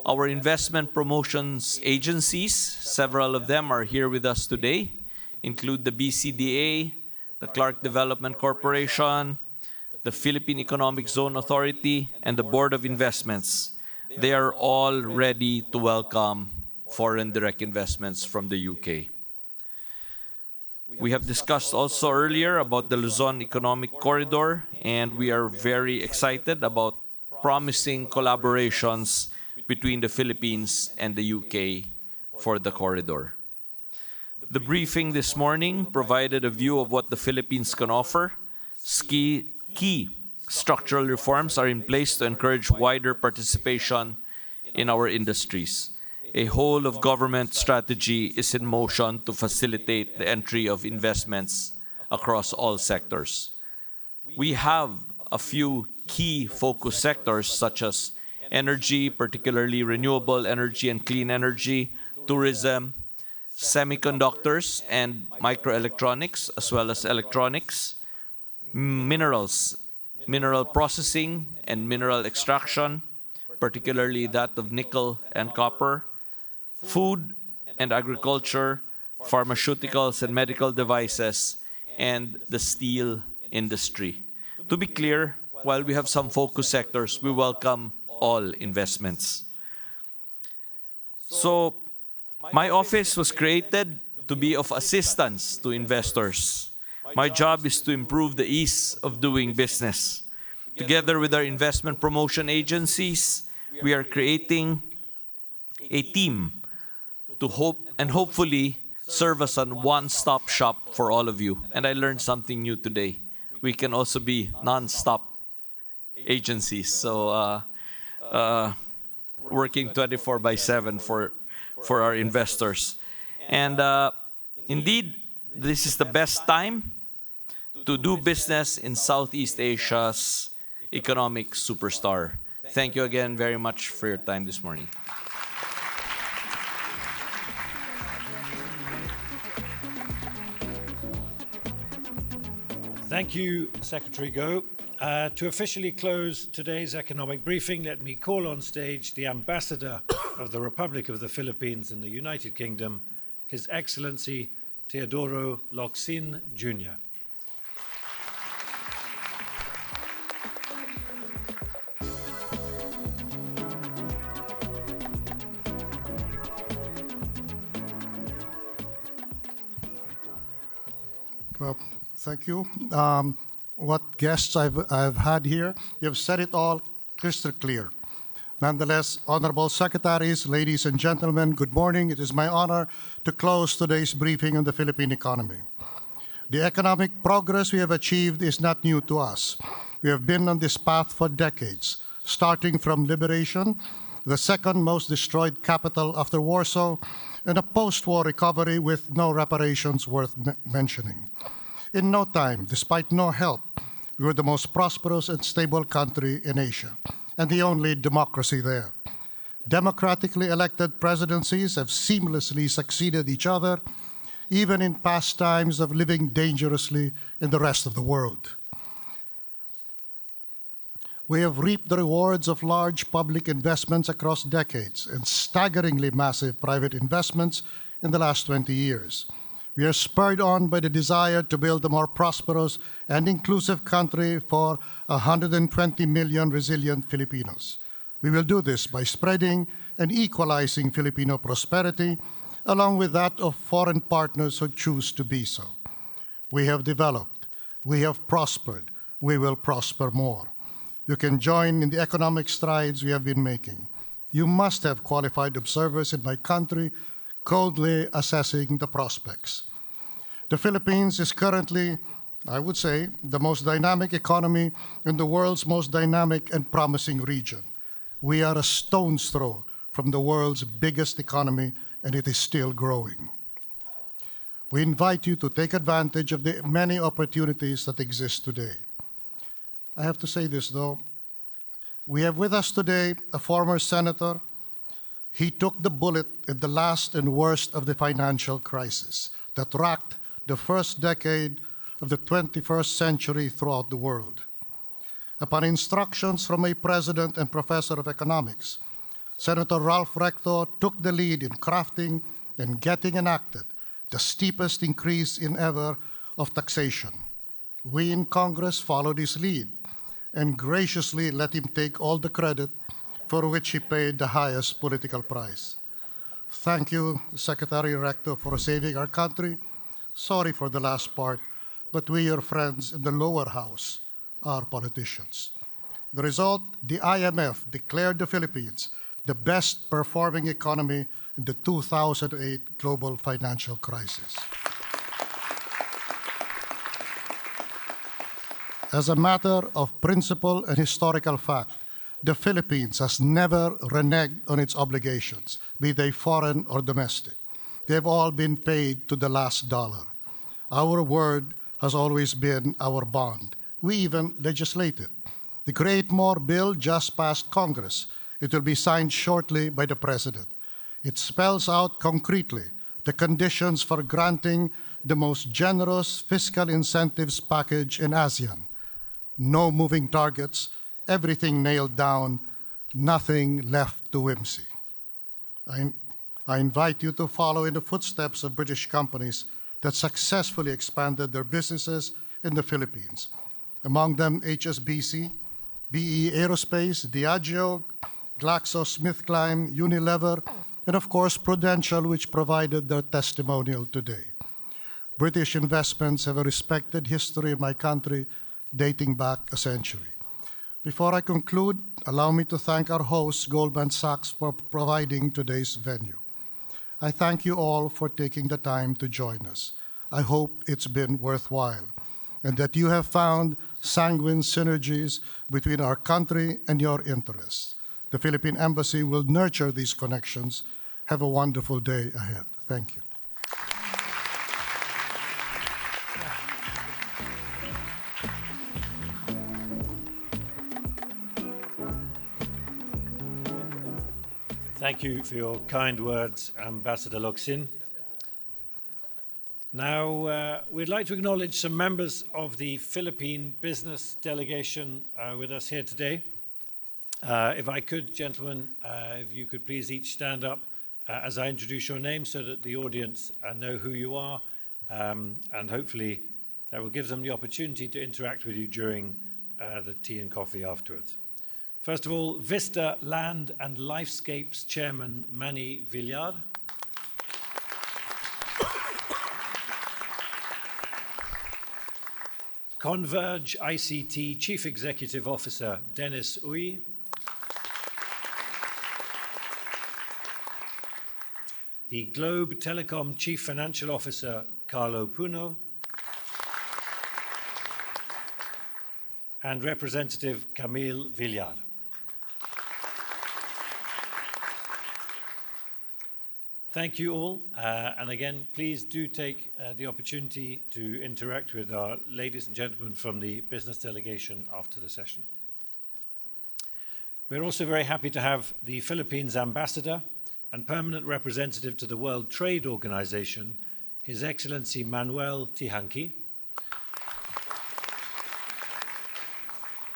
Our investment promotions agencies, several of them are here with us today, include the BCDA, the Clark Development Corporation, the Philippine Economic Zone Authority, and the Board of Investments. They are all ready to welcome foreign direct investments from the UK. We have discussed also earlier about the Luzon Economic Corridor, and we are very excited about promising collaborations between the Philippines and the UK for the corridor. The briefing this morning provided a view of what the Philippines can offer. Key structural reforms are in place to encourage wider participation in our industries. A whole-of-government strategy is in motion to facilitate the entry of investments across all sectors. We have a few key focus sectors such as energy, particularly renewable energy and clean energy, tourism, semiconductors and microelectronics, as well as electronics, minerals, mineral processing and mineral extraction, particularly that of nickel and copper, food and agriculture, pharmaceuticals and medical devices, and the steel industry. To be clear, while we have some focus sectors, we welcome all investments. So, my office was created to be of assistance to investors. My job is to improve the ease of doing business. Together with our investment promotion agencies, we are creating a team to hopefully serve as a one-stop shop for all of you. And I learned something new today. We can also be non-stop agencies. So working 24/7 for our investors. And indeed, this is the best time to do business in Southeast Asia's economic superstar. Thank you again very much for your time this morning. Thank you, Secretary Go. To officially close today's economic briefing, let me call on stage the Ambassador of the Republic of the Philippines in the United Kingdom, His Excellency Teodoro Locsin, Jr. Well, thank you. What guests I've had here, you've said it all crystal clear. Nonetheless, honorable secretaries, ladies and gentlemen, good morning. It is my honor to close today's briefing on the Philippine economy. The economic progress we have achieved is not new to us. We have been on this path for decades, starting from liberation, the second most destroyed capital after Warsaw, and a post-war recovery with no reparations worth mentioning. In no time, despite no help, we were the most prosperous and stable country in Asia, and the only democracy there. Democratically elected presidencies have seamlessly succeeded each other, even in past times of living dangerously in the rest of the world. We have reaped the rewards of large public investments across decades and staggeringly massive private investments in the last 20 years. We are spurred on by the desire to build a more prosperous and inclusive country for 120 million resilient Filipinos. We will do this by spreading and equalizing Filipino prosperity, along with that of foreign partners who choose to be so. We have developed, we have prospered, we will prosper more. You can join in the economic strides we have been making. You must have qualified observers in my country coldly assessing the prospects. The Philippines is currently, I would say, the most dynamic economy in the world's most dynamic and promising region. We are a stone's throw from the world's biggest economy, and it is still growing. We invite you to take advantage of the many opportunities that exist today. I have to say this, though. We have with us today a former senator. He took the bullet in the last and worst of the financial crisis that racked the first decade of the 21st century throughout the world. Upon instructions from a president and professor of economics, Senator Ralph Recto took the lead in crafting and getting enacted the steepest increase in ever of taxation, We in Congress followed his lead and graciously let him take all the credit for which he paid the highest political price. Thank you, Secretary Rector, for saving our country. Sorry for the last part, but we, your friends in the lower house, are politicians. The result, the IMF declared the Philippines the best performing economy in the 2008 global financial crisis. As a matter of principle and historical fact, the Philippines has never reneged on its obligations, be they foreign or domestic. They've all been paid to the last dollar. Our word has always been our bond. We even legislated. The Create More bill just passed Congress. It will be signed shortly by the President. It spells out concretely the conditions for granting the most generous fiscal incentives package in ASEAN. No moving targets, everything nailed down, nothing left to whimsy. I invite you to follow in the footsteps of British companies that successfully expanded their businesses in the Philippines. Among them, HSBC, BE Aerospace, Diageo, GlaxoSmithKline, Unilever, and of course Prudential, which provided their testimonial today. British investments have a respected history in my country dating back a century. Before I conclude, allow me to thank our host, Goldman Sachs, for providing today's venue. I thank you all for taking the time to join us. I hope it's been worthwhile and that you have found sanguine synergies between our country and your interests. The Philippine Embassy will nurture these connections. Have a wonderful day ahead. Thank you. Thank you for your kind words, Ambassador Locsin. Now, we'd like to acknowledge some members of the Philippine business delegation with us here today. If I could, gentlemen, if you could please each stand up as I introduce your name so that the audience know who you are, and hopefully that will give them the opportunity to interact with you during the tea and coffee afterwards. First of all, Vista Land and Lifescapes Chairman Manny Villar. Converge ICT Chief Executive Officer Dennis Uy. The Globe Telecom Chief Financial Officer Carlo Puno. And Representative Camille Villar. Thank you all, and again, please do take the opportunity to interact with our ladies and gentlemen from the business delegation after the session. We're also very happy to have the Philippines Ambassador and Permanent Representative to the World Trade Organization, His Excellency Manuel Tihanki.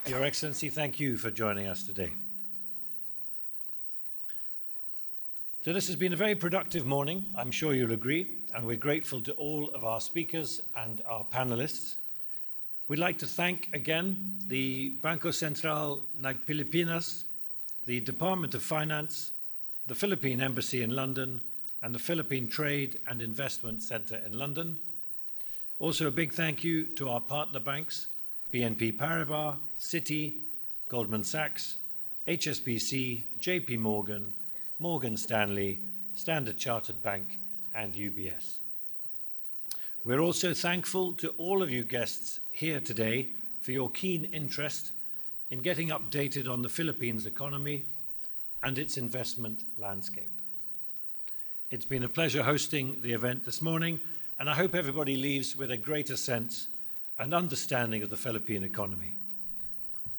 Your Excellency, thank you for joining us today. So this has been a very productive morning, I'm sure you'll agree, and we're grateful to all of our speakers and our panelists. We'd like to thank again the Banco Central ng Pilipinas, the Department of Finance, the Philippine Embassy in London, and the Philippine Trade and Investment Centre in London. Also a big thank you to our partner banks, BNP Paribas, Citi, Goldman Sachs, HSBC, JP Morgan, Morgan Stanley, Standard Chartered Bank, and UBS. We're also thankful to all of you guests here today for your keen interest in getting updated on the Philippines economy and its investment landscape. It's been a pleasure hosting the event this morning, and I hope everybody leaves with a greater sense and understanding of the Philippine economy.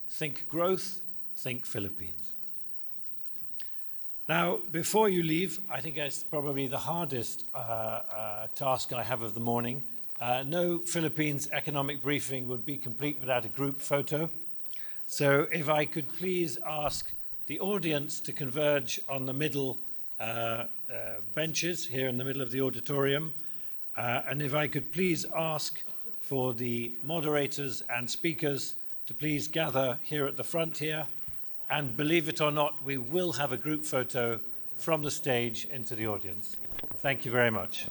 Think growth, think Philippines. Now, before you leave, I think it's probably the hardest task I have of the morning. No Philippines economic briefing would be complete without a group photo. So if I could please ask the audience to converge on the middle benches here in the middle of the auditorium. And if I could please ask for the moderators and speakers to please gather here at the front here. And believe it or not, we will have a group photo from the stage into the audience. Thank you very much.